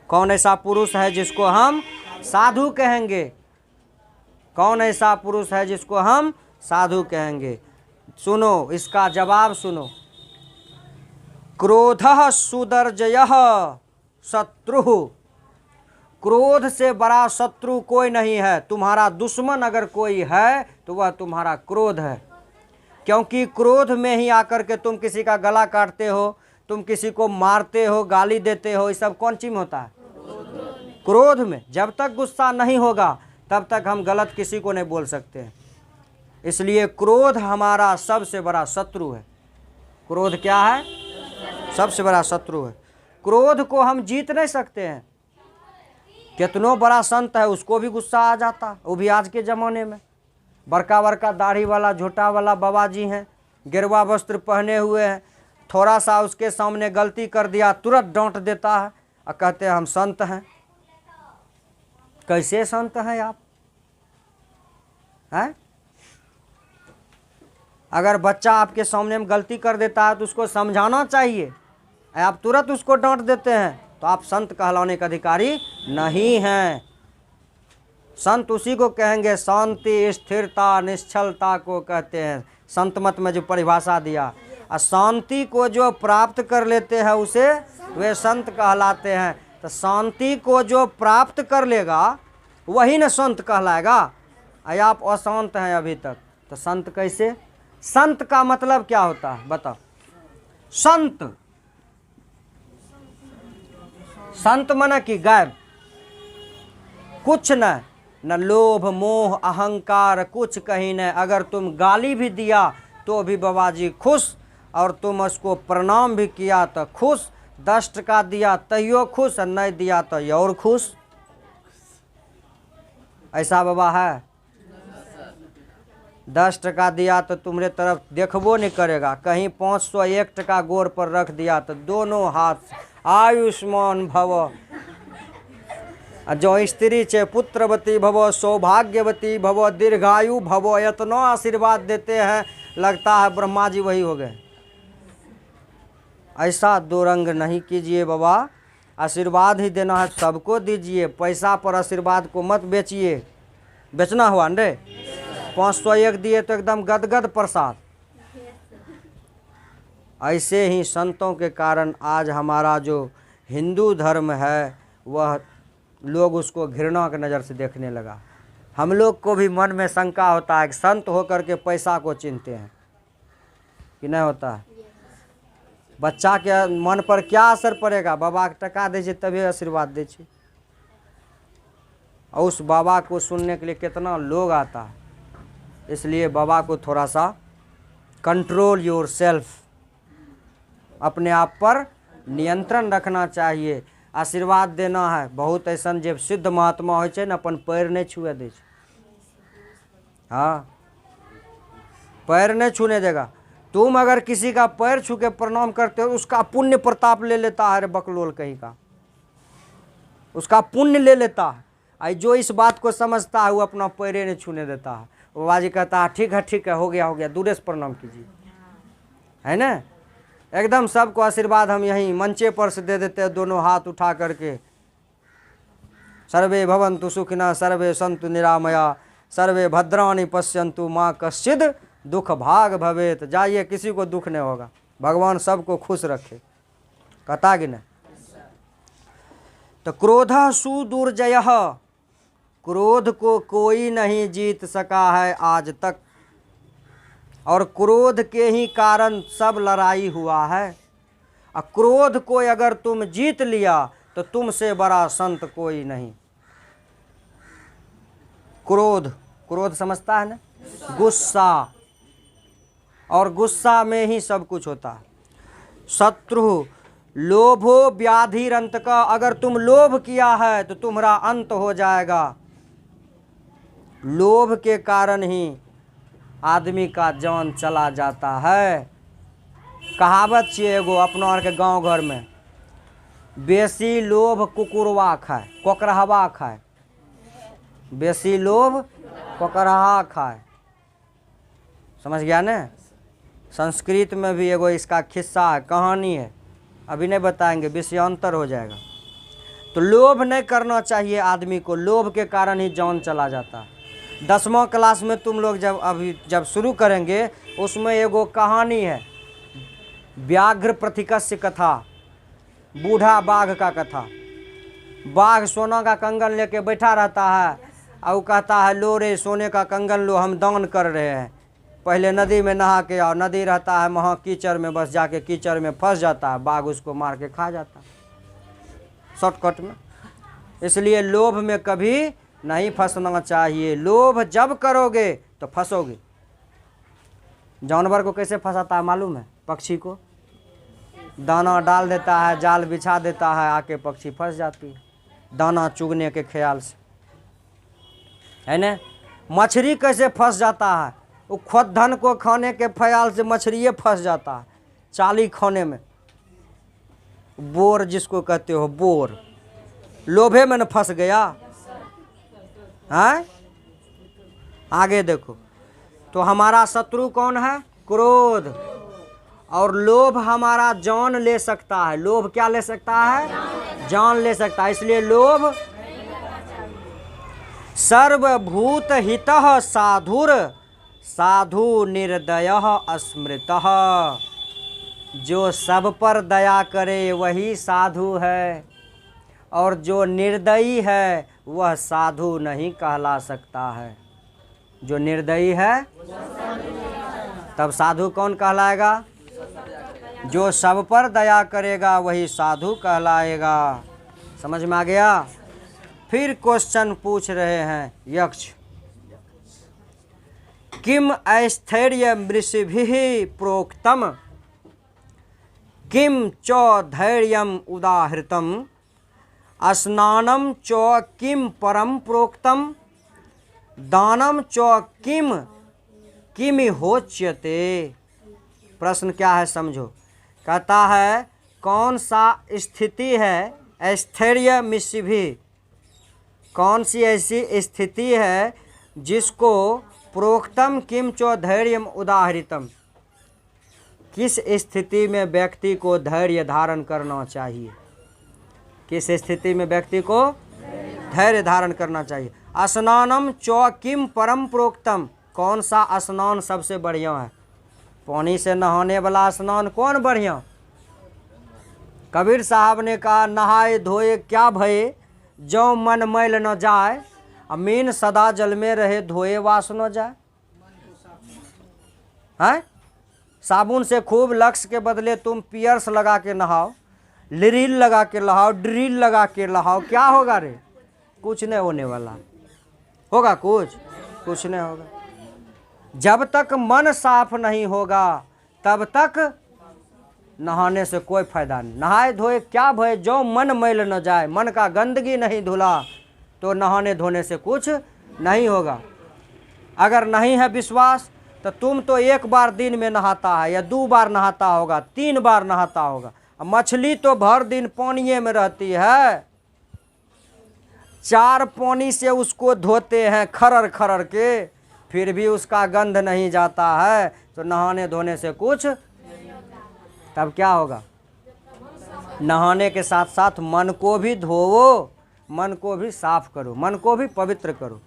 कौन ऐसा पुरुष है जिसको हम साधु कहेंगे? कौन ऐसा पुरुष है जिसको हम साधु कहेंगे? सुनो इसका जवाब सुनो। क्रोधः सुदर्जयः शत्रु। क्रोध से बड़ा शत्रु कोई नहीं है। तुम्हारा दुश्मन अगर कोई है तो वह तुम्हारा क्रोध है। क्योंकि क्रोध में ही आकर के तुम किसी का गला काटते हो, तुम किसी को मारते हो, गाली देते हो। ये सब कौन चीज में होता है? क्रोध में। जब तक गुस्सा नहीं होगा तब तक हम गलत किसी को नहीं बोल सकते हैं। इसलिए क्रोध हमारा सबसे बड़ा शत्रु है। क्रोध क्या है? सबसे बड़ा शत्रु है। क्रोध को हम जीत नहीं सकते हैं। कितनो बड़ा संत है उसको भी गुस्सा आ जाता, वो भी आज के ज़माने में। बड़का बड़का दाढ़ी वाला झोटा वाला बाबा जी हैं, गिरवा वस्त्र पहने हुए हैं, थोड़ा सा उसके सामने गलती कर दिया तुरंत डांट देता है और कहते हैं हम संत हैं। कैसे संत हैं आप? हैं? अगर बच्चा आपके सामने में गलती कर देता है तो उसको समझाना चाहिए, आप तुरंत उसको डांट देते हैं, तो आप संत कहलाने के अधिकारी नहीं हैं। संत उसी को कहेंगे, शांति स्थिरता निश्चलता को कहते हैं। संत मत में जो परिभाषा दिया, और शांति को जो प्राप्त कर लेते हैं उसे वे संत कहलाते हैं। तो शांति को जो प्राप्त कर लेगा वही न संत कहलाएगा। आप अशांत हैं अभी तक, तो संत कैसे? संत का मतलब क्या होता है बताओ? संत, संत मन की गायब, कुछ न लोभ मोह अहंकार कुछ कहीं न। अगर तुम गाली भी दिया तो भी बाबा जी खुश, और तुम उसको प्रणाम भी किया तो खुश, 10 टका दिया तैयो खुश, और नहीं दिया तो ये और खुश। ऐसा बाबा है? 10 टका दिया तो तुम्हारे तरफ देखबो नहीं करेगा। कहीं 501 टका गोर पर रख दिया तो दोनों हाथ आयुष्मान भव। जो स्त्री छे पुत्रवती भव, सौभाग्यवती भव, दीर्घायु भव, इतना आशीर्वाद देते हैं लगता है ब्रह्मा जी वही हो गए। ऐसा दो रंग नहीं कीजिए बाबा। आशीर्वाद ही देना है सबको दीजिए। पैसा पर आशीर्वाद को मत बेचिए। बेचना हुआ न रे? 501 दिए तो एकदम गदगद प्रसाद। ऐसे ही संतों के कारण आज हमारा जो हिंदू धर्म है वह लोग उसको घृणा की नज़र से देखने लगा। हम लोग को भी मन में शंका होता है कि संत होकर के पैसा को चिन्हते हैं कि नहीं होता है? बच्चा के मन पर क्या असर पड़ेगा? बाबा के टका दे छे तभी आशीर्वाद दे छे। और उस बाबा को सुनने के लिए कितना लोग आता है। इसलिए बाबा को थोड़ा सा कंट्रोल योर सेल्फ, अपने आप पर नियंत्रण रखना चाहिए। आशीर्वाद देना है। बहुत ऐसा जब सिद्ध महात्मा हो न अपन पैर नहीं छुए दे। हाँ, पैर नहीं छूने देगा। तुम अगर किसी का पैर छू के प्रणाम करते हो उसका पुण्य प्रताप ले लेता है। रे बकलोल कहीं का, उसका पुण्य ले लेता है। आई जो इस बात को समझता है वो अपना पैरे नहीं छूने देता है। वो बाजी कहता है ठीक है हो गया दूर से प्रणाम कीजिए, है ना? एकदम सबको आशीर्वाद हम यहीं मंचे पर से दे देते हैं, दोनों हाथ उठा करके। सर्वे भवन्तु सुखिनः सर्वे सन्तु निरामया सर्वे भद्राणि पश्यन्तु माँ कश्चित् दुख भाग भवेत। जाइए, किसी को दुख नहीं होगा, भगवान सबको खुश रखे। कहता कि नहीं? तो क्रोधः सुदुर्जयः, क्रोध को कोई नहीं जीत सका है आज तक, और क्रोध के ही कारण सब लड़ाई हुआ है। और क्रोध को अगर तुम जीत लिया तो तुमसे बड़ा संत कोई नहीं। क्रोध समझता है ना? गुस्सा, और गुस्सा में ही सब कुछ होता है। शत्रु लोभो व्याधिरंत का, अगर तुम लोभ किया है तो तुम्हारा अंत हो जाएगा। लोभ के कारण ही आदमी का जान चला जाता है। कहावत छे एगो अपना आर के गांव घर में, बेसी लोभ कुकुरवा खाए, कोकरहवा खाए। बेसी लोभ पकड़हा खाए। समझ गया ना? संस्कृत में भी एगो इसका खिस्सा है, कहानी है, अभी नहीं बताएंगे, विषयांतर हो जाएगा। तो लोभ नहीं करना चाहिए आदमी को, लोभ के कारण ही जान चला जाता है। 10वां क्लास में तुम लोग जब शुरू करेंगे, उसमें एगो कहानी है, व्याघ्र प्रतिकस्य कथा, बूढ़ा बाघ का कथा। बाघ सोना का कंगन लेके बैठा रहता है और वो कहता है, लो रे सोने का कंगन लो, हम दान कर रहे हैं। पहले नदी में नहा के आओ, नदी रहता है वहाँ कीचड़ में, बस जाके कीचड़ में फंस जाता है, बाघ उसको मार के खा जाता है शॉर्टकट में। इसलिए लोभ में कभी नहीं फंसना चाहिए। लोभ जब करोगे तो फंसोगे। जानवर को कैसे फंसाता है मालूम है? पक्षी को दाना डाल देता है, जाल बिछा देता है, आके पक्षी फंस जाती है दाना चुगने के ख्याल से, है ना? मछली कैसे फंस जाता है? वो खुद धन को खाने के ख्याल से मछली फंस जाता है चाली खाने में। बोर जिसको कहते हो, बोर लोभे में न फंस गया है। आगे देखो, तो हमारा शत्रु कौन है? क्रोध। और लोभ हमारा जान ले सकता है। लोभ क्या ले सकता है? जान ले सकता है। इसलिए लोभ सर्वभूत हितः साधुर साधु निर्दयः अस्मृतः। जो सब पर दया करे वही साधु है, और जो निर्दयी है वह साधु नहीं कहला सकता है। जो निर्दयी है तब साधु कौन कहलाएगा? जो सब पर दया करेगा वही साधु कहलाएगा। समझ में आ गया? फिर क्वेश्चन पूछ रहे हैं यक्ष, किम ऐस्थैर्य मृषिभिः प्रोक्तम किम च धैर्यम उदाहृतम स्नानम च किम परम प्रोक्तम दानम च किम किमि होच्यते। प्रश्न क्या है समझो। कहता है कौन सा स्थिति है ऐस्थैर्य मृषिभिः, कौन सी ऐसी स्थिति है जिसको प्रोक्तम किम चो धैर्यम उदाहृतम, किस स्थिति में व्यक्ति को धैर्य धारण करना चाहिए? किस स्थिति में व्यक्ति को धैर्य धारण करना चाहिए? स्नानम चो किम परम प्रोक्तम, कौन सा स्नान सबसे बढ़िया है? पानी से नहाने वाला स्नान कौन बढ़िया? कबीर साहब ने कहा, नहाए धोए क्या भये, जो मन मैल न जाए, अमीन सदा जल में रहे, धोए वास न जाए। हैं? साबुन से खूब लक्स के बदले तुम पियर्स लगा के नहाओ, लिरिल लगा के नहाओ, ड्रिल लगा के नहाओ, क्या होगा रे? कुछ नहीं होने वाला। होगा कुछ नहीं होगा। जब तक मन साफ नहीं होगा तब तक नहाने से कोई फायदा नहीं। नहाए धोए क्या भय, जो मन मैल न जाए, मन का गंदगी नहीं धुला तो नहाने धोने से कुछ नहीं होगा। अगर नहीं है विश्वास तो तुम तो एक बार दिन में नहाता है, या 2 बार नहाता होगा, 3 बार नहाता होगा। मछली तो भर दिन पानी में रहती है, 4 पानी से उसको धोते हैं खरर खरर के, फिर भी उसका गंध नहीं जाता है, तो नहाने धोने से कुछ, तब क्या होगा? नहाने के साथ साथ मन को भी धोवो, मन को भी साफ करो, मन को भी पवित्र करो।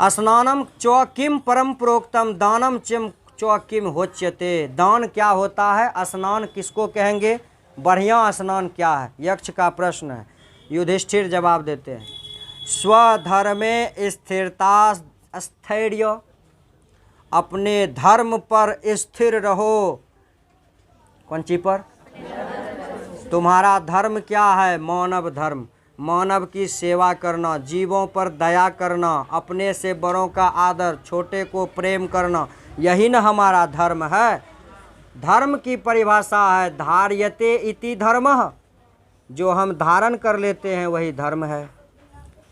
स्नानम चो किम परम प्रोक्तम दानम चो किम होच्यते। दान क्या होता है? स्नान किसको कहेंगे? बढ़िया स्नान क्या है? यक्ष का प्रश्न है। युधिष्ठिर जवाब देते हैं, स्वधर्मे स्थिरता स्थैर्य, अपने धर्म पर स्थिर रहो। कौन सी पर? तुम्हारा धर्म क्या है? मानव धर्म। मानव की सेवा करना, जीवों पर दया करना, अपने से बड़ों का आदर, छोटे को प्रेम करना, यही न हमारा धर्म है। धर्म की परिभाषा है धार्यते इति धर्मः, जो हम धारण कर लेते हैं वही धर्म है।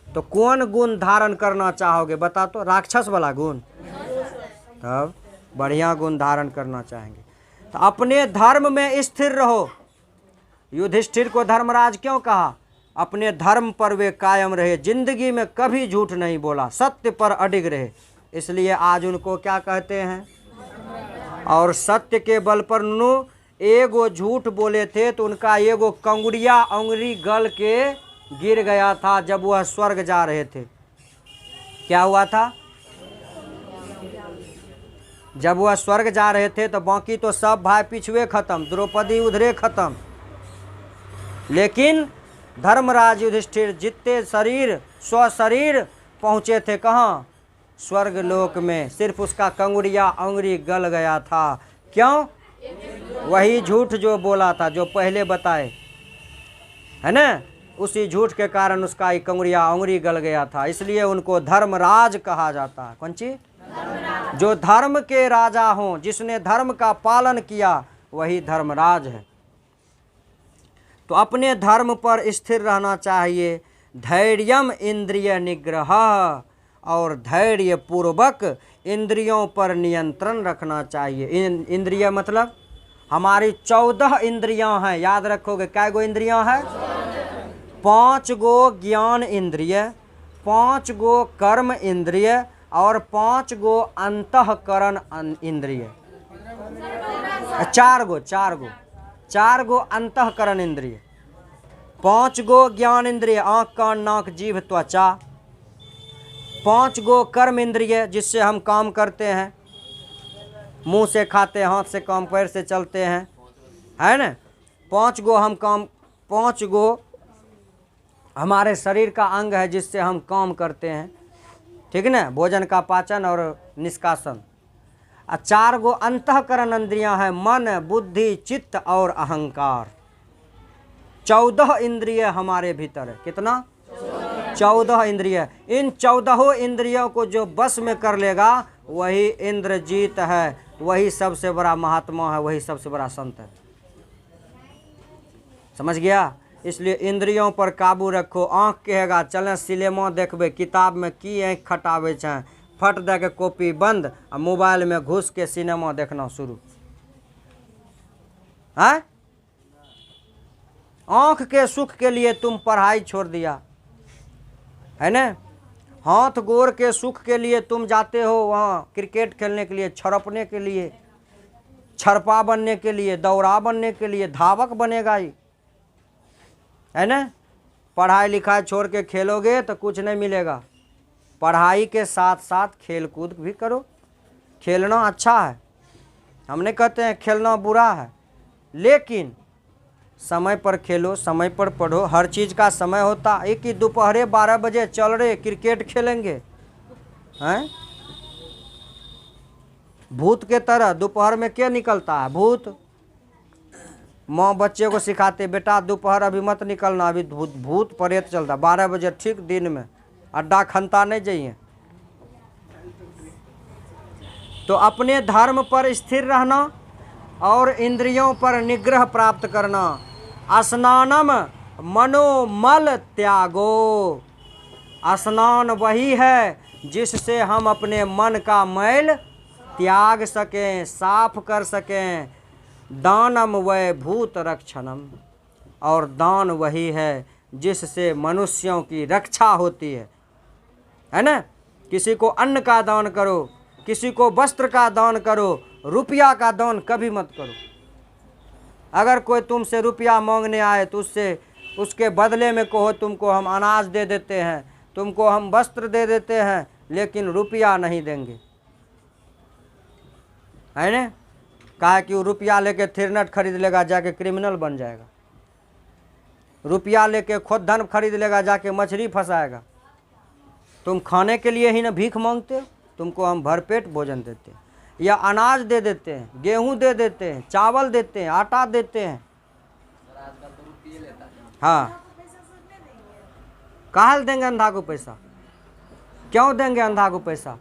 तो कौन गुण धारण करना चाहोगे बता तो? राक्षस वाला गुण? तब बढ़िया गुण धारण करना चाहेंगे तो अपने धर्म में स्थिर रहो। युधिष्ठिर को धर्मराज क्यों कहा? अपने धर्म पर वे कायम रहे, जिंदगी में कभी झूठ नहीं बोला, सत्य पर अडिग रहे, इसलिए आज उनको क्या कहते हैं। और सत्य के बल पर उन्होंने एगो झूठ बोले थे तो उनका एगो कंगुड़िया अंगुरी गल के गिर गया था जब वह स्वर्ग जा रहे थे। क्या हुआ था? जब वह स्वर्ग जा रहे थे तो बाकी तो सब भाई पिछुए खत्म, द्रौपदी उधरे खत्म, लेकिन धर्मराज युधिष्ठिर जितने शरीर स्वशरीर पहुँचे थे कहाँ? स्वर्ग लोक में। सिर्फ उसका कंगुड़िया अंगुरी गल गया था। क्यों? वही झूठ जो बोला था, जो पहले बताए, है ना, उसी झूठ के कारण उसका एक कंगुड़िया अंगुरी गल गया था, इसलिए उनको धर्मराज कहा जाता है। कौन ची? जो धर्म के राजा हों, जिसने धर्म का पालन किया, वही धर्मराज है। तो अपने धर्म पर स्थिर रहना चाहिए। धैर्यम इंद्रिय निग्रह, और धैर्य पूर्वक इंद्रियों पर नियंत्रण रखना चाहिए। इंद्रिय मतलब हमारी 14 इंद्रियां हैं, याद रखोगे। कै गो इंद्रियां हैं? 5 गो ज्ञान इंद्रिय, 5 गो कर्म इंद्रिय और 5 गो अंतःकरण इंद्रिय। 4 गो अंतःकरण इंद्रिय, 5 गो ज्ञान इंद्रिय, आँख कान नाक जीभ त्वचा, 5 गो कर्म इंद्रिय जिससे हम काम करते हैं, मुंह से खाते, हाथ से काम, पैर से चलते हैं, है ना। 5 गो हम काम, 5 गो हमारे शरीर का अंग है जिससे हम काम करते हैं, ठीक ना, भोजन का पाचन और निष्कासन। 4 गो अंतःकरण इंद्रियां हैं, मन बुद्धि चित्त और अहंकार। 14 इंद्रिय हमारे भीतर है। कितना? 14 इंद्रिय। इन 14 इंद्रियों को जो बस में कर लेगा वही इंद्रजीत है, वही सबसे बड़ा महात्मा है, वही सबसे बड़ा संत है। समझ गया? इसलिए इंद्रियों पर काबू रखो। आँख कहेगा चलें सिनेमा देखबे, किताब में की आँख खटाबे छे, फट दे के कॉपी बंद, और मोबाइल में घुस के सिनेमा देखना शुरू। है? आँख के सुख के लिए तुम पढ़ाई छोड़ दिया, है ना। हाथ गोर के सुख के लिए तुम जाते हो वहाँ क्रिकेट खेलने के लिए, छड़पने के लिए, छड़पा बनने के लिए, दौड़ा बनने के लिए, धावक बनेगा ही, है ना। पढ़ाई लिखाई छोड़ के खेलोगे तो कुछ नहीं मिलेगा। पढ़ाई के साथ साथ खेल कूद भी करो। खेलना अच्छा है, हम नहीं कहते हैं खेलना बुरा है, लेकिन समय पर खेलो, समय पर पढ़ो। हर चीज़ का समय होता। एक ही दोपहर 12 बजे चल रहे क्रिकेट खेलेंगे, हैं? भूत के तरह दोपहर में क्या निकलता है? भूत। माँ बच्चे को सिखाते, बेटा दोपहर अभी मत निकलना, अभी भूत प्रेत चलता। 12 बजे ठीक दिन में अड्डा खनता नहीं जाइए। तो अपने धर्म पर स्थिर रहना और इंद्रियों पर निग्रह प्राप्त करना। स्नानम मनोमल त्यागो, स्नान वही है जिससे हम अपने मन का मैल त्याग सकें, साफ कर सकें। दानम वै भूत रक्षणम, और दान वही है जिससे मनुष्यों की रक्षा होती है ना। किसी को अन्न का दान करो, किसी को वस्त्र का दान करो, रुपया का दान कभी मत करो। अगर कोई तुमसे रुपया मांगने आए तो उसके बदले में कहो तुमको हम अनाज दे देते हैं, तुमको हम वस्त्र दे देते हैं, लेकिन रुपया नहीं देंगे, है ना। कहा कि वो रुपया लेके थिरनट खरीद लेगा, जाके क्रिमिनल बन जाएगा। रुपया लेके खुद धन खरीद लेगा, जाके मछली फंसाएगा। तुम खाने के लिए ही ना भीख मांगते हो, तुमको हम भरपेट भोजन देते हैं, या अनाज दे देते हैं, गेहूं दे देते हैं, चावल देते हैं, आटा देते हैं। हाँ, कहाँ देंगे अंधा को पैसा? क्यों देंगे अंधा को पैसा?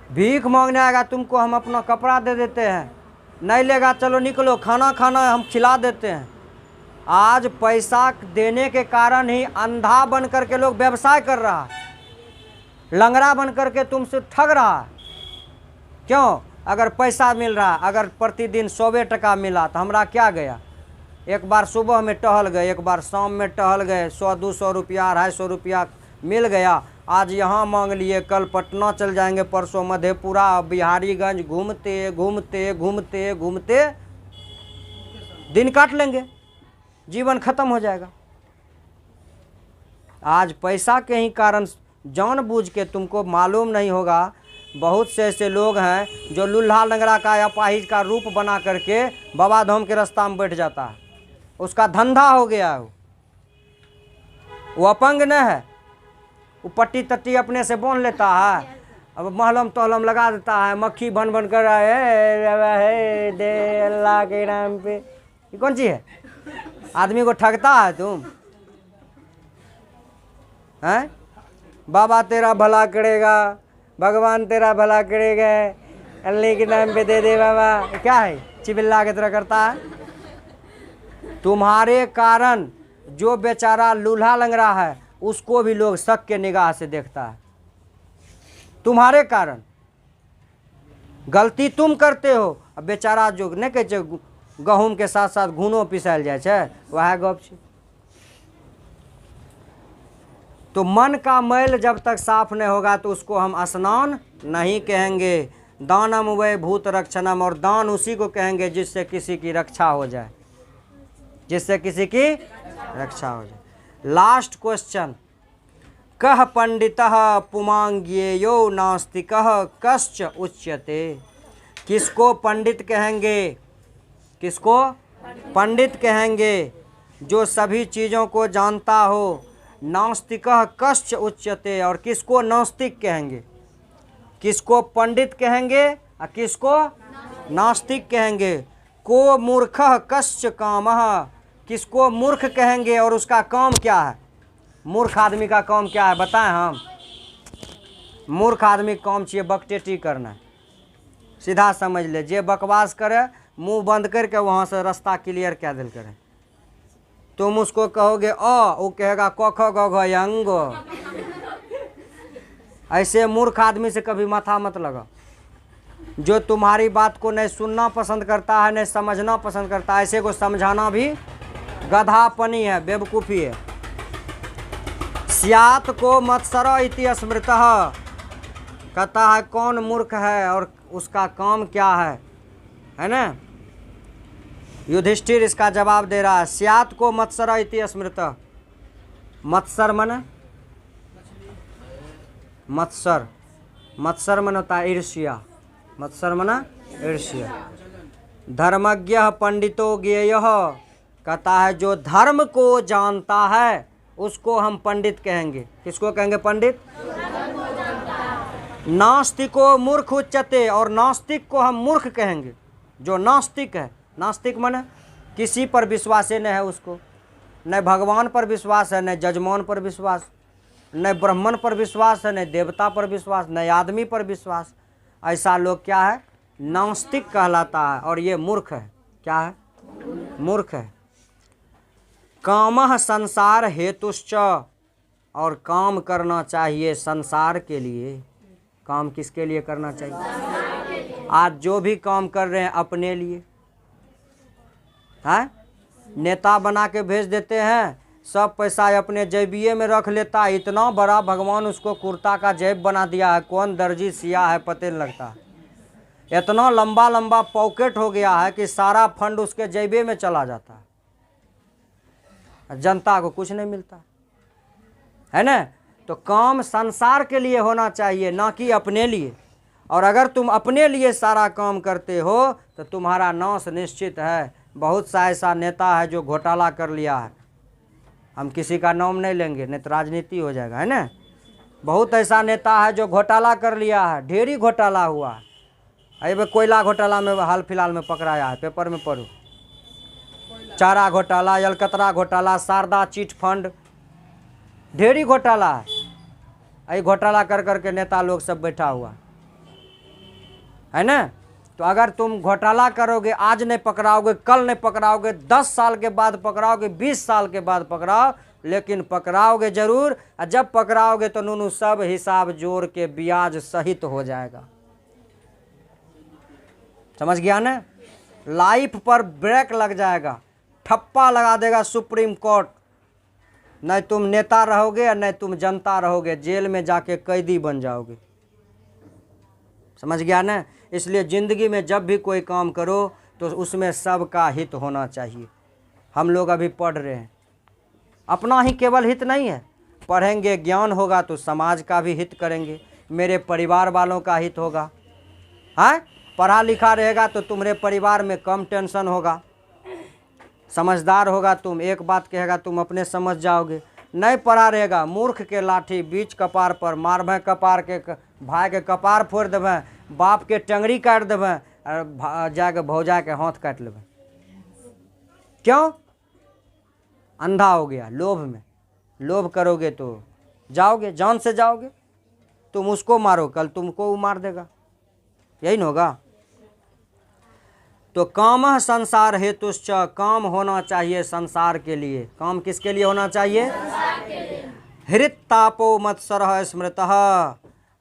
भीख मांगने आएगा तुमको हम अपना कपड़ा दे देते हैं, नहीं लेगा चलो निकलो, खाना खाना है हम खिला देते हैं। आज पैसा देने के कारण ही अंधा बन करके लोग व्यवसाय कर रहा है, लंगड़ा बन करके तुमसे ठग रहा है। क्यों? अगर पैसा मिल रहा, अगर प्रतिदिन 100 टका मिला तो हमरा क्या गया? एक बार सुबह में टहल गए, एक बार शाम में टहल गए, 100-200 रुपया 250 रुपया मिल गया। आज यहाँ मांग लिए, कल पटना चल जाएंगे, परसों मधेपुरा, बिहारीगंज, घूमते घूमते घूमते घूमते दिन काट लेंगे, जीवन खत्म हो जाएगा। आज पैसा के ही कारण जानबूझ के, तुमको मालूम नहीं होगा, बहुत से ऐसे लोग हैं जो लूल्हा लंगड़ा का या अपाहिज का रूप बना करके बाबा धाम के रास्ता में बैठ जाता है। उसका धंधा हो गया है। वो अपंग न है, वो पट्टी तट्टी अपने से बांध लेता है, अब महलम तहलम लगा देता है, मक्खी बन बन कर है दे अल्लाह के नाम पे। ये कौन चीज है? आदमी को ठगता है तुम हैं? बाबा तेरा भला करेगा, भगवान तेरा भला करेगा, अल्लाह के नाम पे दे दे बाबा। क्या है? चिबिल्ला की तरह करता है। तुम्हारे कारण जो बेचारा लूल्हा लंगड़ा है उसको भी लोग शक के निगाह से देखता है। तुम्हारे कारण गलती तुम करते हो, अब बेचारा जो नहीं कहे गहूम के साथ साथ घूनो पिसायल जाए वह गप छै। तो मन का मैल जब तक साफ नहीं होगा तो उसको हम स्नान नहीं कहेंगे। दानम वै भूत रक्षणम, और दान उसी को कहेंगे जिससे किसी की रक्षा हो जाए, जिससे किसी की रक्षा हो जाए। लास्ट क्वेश्चन, कह पंडितः पुमांग्येयो नास्तिकः कश्च उच्यते। किसको पंडित कहेंगे? किसको पंडित कहेंगे? जो सभी चीज़ों को जानता हो। नास्तिकः कश्च उच्यते, और किसको नास्तिक कहेंगे? किसको पंडित कहेंगे और किसको नास्तिक कहेंगे? को मूर्खः कश्च कामः, किसको मूर्ख कहेंगे और उसका काम क्या है? मूर्ख आदमी का काम क्या है बताएं हम? मूर्ख आदमी का काम चाहिए बकटेटी करना। सीधा समझ ले, जे बकवास करे मुंह बंद करके वहाँ से रास्ता क्लियर क्या दिल करे। तुम उसको कहोगे वो कहेगा क ख ग घ अंग। ऐसे मूर्ख आदमी से कभी माथा मत लगा। जो तुम्हारी बात को नहीं सुनना पसंद करता है, नहीं समझना पसंद करता है, ऐसे को समझाना भी गधापनी है, बेवकूफ़ी है। स्यात् को मत्सर इति स्मृतः, कहता है कौन मूर्ख है और उसका काम क्या है ना? युधिष्ठिर इसका जवाब दे रहा है, स्यात् को मत्सर इति स्मृतः। मत्सर मन मत्सर, मत्सर मन होता है ईर्ष्या, मत्सर मना ईर्ष्या। धर्मज्ञ पंडितो ज्ञेयः, कहता है जो धर्म को जानता है उसको हम पंडित कहेंगे। किसको कहेंगे पंडित? नास्तिको मूर्ख उच्यते, और नास्तिक को हम मूर्ख कहेंगे। जो नास्तिक है, नास्तिक माने किसी पर विश्वास नहीं है उसको, न भगवान पर विश्वास है, न जजमान पर विश्वास, न ब्राह्मण पर विश्वास है, न देवता पर विश्वास, न आदमी पर विश्वास। ऐसा लोग क्या है? नास्तिक कहलाता है, और ये मूर्ख है। क्या है? मूर्ख है। कामः संसार हेतुश्च, और काम करना चाहिए संसार के लिए। काम किसके लिए करना चाहिए? आज जो भी काम कर रहे हैं अपने लिए है। नेता बना के भेज देते हैं, सब पैसा अपने जेबिए में रख लेता है। इतना बड़ा भगवान उसको कुर्ता का जेब बना दिया है, कौन दर्जी सिया है पता नहीं लगता। इतना लंबा लंबा पॉकेट हो गया है कि सारा फंड उसके जेबे में चला जाता है, जनता को कुछ नहीं मिलता है ना। तो काम संसार के लिए होना चाहिए, ना कि अपने लिए। और अगर तुम अपने लिए सारा काम करते हो तो तुम्हारा नाश निश्चित है। बहुत सा ऐसा नेता है जो घोटाला कर लिया है, हम किसी का नाम नहीं लेंगे नहीं तो राजनीति हो जाएगा, है ना। बहुत ऐसा नेता है जो घोटाला कर लिया है, ढेरी घोटाला हुआ है। अभी कोयला घोटाला में हाल फिलहाल में पकड़ाया है, पेपर में पढ़ो। चारा घोटाला, अलकतरा घोटाला, शारदा चिट फंड, ढेरी घोटाला है। यही घोटाला कर करके नेता लोग सब बैठा हुआ है ना। तो अगर तुम घोटाला करोगे, आज नहीं पकड़ाओगे, कल नहीं पकड़ाओगे, 10 साल के बाद पकड़ाओगे, 20 साल के बाद पकड़ाओ, लेकिन पकड़ाओगे जरूर। और जब पकड़ाओगे तो नूनू सब हिसाब जोड़ के ब्याज सहित हो जाएगा। समझ गया ना? लाइफ पर ब्रेक लग जाएगा। ठप्पा लगा देगा सुप्रीम कोर्ट। नहीं तुम नेता रहोगे और नहीं तुम जनता रहोगे, जेल में जाके कैदी बन जाओगे। समझ गया ना? इसलिए ज़िंदगी में जब भी कोई काम करो तो उसमें सबका हित होना चाहिए। हम लोग अभी पढ़ रहे हैं, अपना ही केवल हित नहीं है, पढ़ेंगे ज्ञान होगा तो समाज का भी हित करेंगे, मेरे परिवार वालों का हित होगा। हाँ, पढ़ा लिखा रहेगा तो तुम्हारे परिवार में कम टेंशन होगा, समझदार होगा तुम, एक बात कहेगा तुम अपने समझ जाओगे। नहीं पढ़ा रहेगा, मूर्ख के लाठी बीच कपार पर मारबे, कपार के भाई के कपार फोड़ देबे, बाप के टंगड़ी काट देबे और जाके भौजा के हाथ काट लेबे। क्यों? अंधा हो गया लोभ में। लोभ करोगे तो जाओगे, जान से जाओगे। तुम उसको मारो, कल तुमको वो मार देगा, यही न होगा। तो काम संसार हेतुश्च, काम होना चाहिए संसार के लिए। काम किसके लिए होना चाहिए? हृत तापो मत्सरः स्मृतः,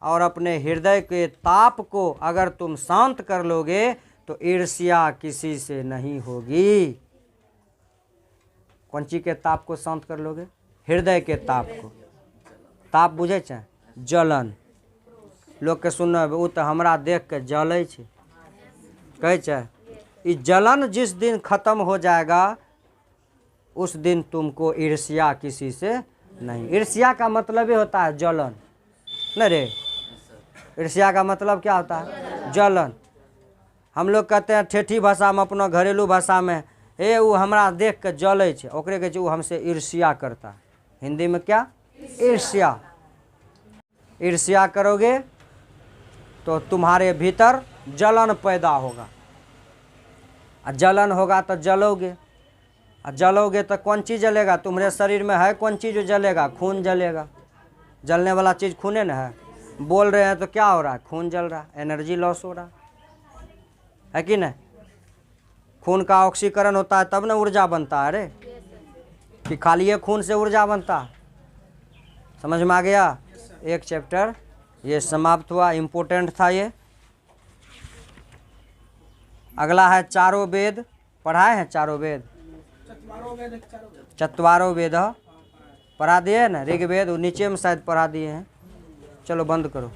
और अपने हृदय के ताप को अगर तुम शांत कर लोगे तो ईर्ष्या किसी से नहीं होगी। कौन चीज के ताप को शांत कर लोगे? हृदय के ताप को। ताप बुझे छे? जलन। लोग के सुन वो तो हमरा देख के जले छे, कहे छे। ये जलन जिस दिन खत्म हो जाएगा उस दिन तुमको ईर्ष्या किसी से नहीं। ईर्ष्या का मतलब ही होता है जलन, न रे? ईर्ष्या का मतलब क्या होता है? जलन। हम लोग कहते हैं ठेठी भाषा में, अपना घरेलू भाषा में, हे वो हमरा देख के जले छे, ओकरे के वो हमसे ईर्ष्या करता है। हिंदी में क्या? ईर्ष्या। ईर्ष्या करोगे तो तुम्हारे भीतर जलन पैदा होगा, और जलन होगा तो जलोगे, और जलोगे तो कौन चीज़ जलेगा? तुम्हारे शरीर में है कौन चीज़ जो जलेगा? खून जलेगा। जलने वाला चीज़ खूने न है। बोल रहे हैं तो क्या हो रहा है? खून जल रहा है, एनर्जी लॉस हो रहा है कि नहीं? खून का ऑक्सीकरण होता है तब ना ऊर्जा बनता है। अरे कि खाली खून से ऊर्जा बनता है? समझ में आ गया? एक चैप्टर ये समाप्त हुआ, इम्पोर्टेंट था ये। अगला है चारों वेद। पढ़ाए हैं चारों वेद? चत्वारों वेद पढ़ा दिए है ना? ऋग्वेद नीचे में शायद पढ़ा दिए हैं। चलो बंद करो।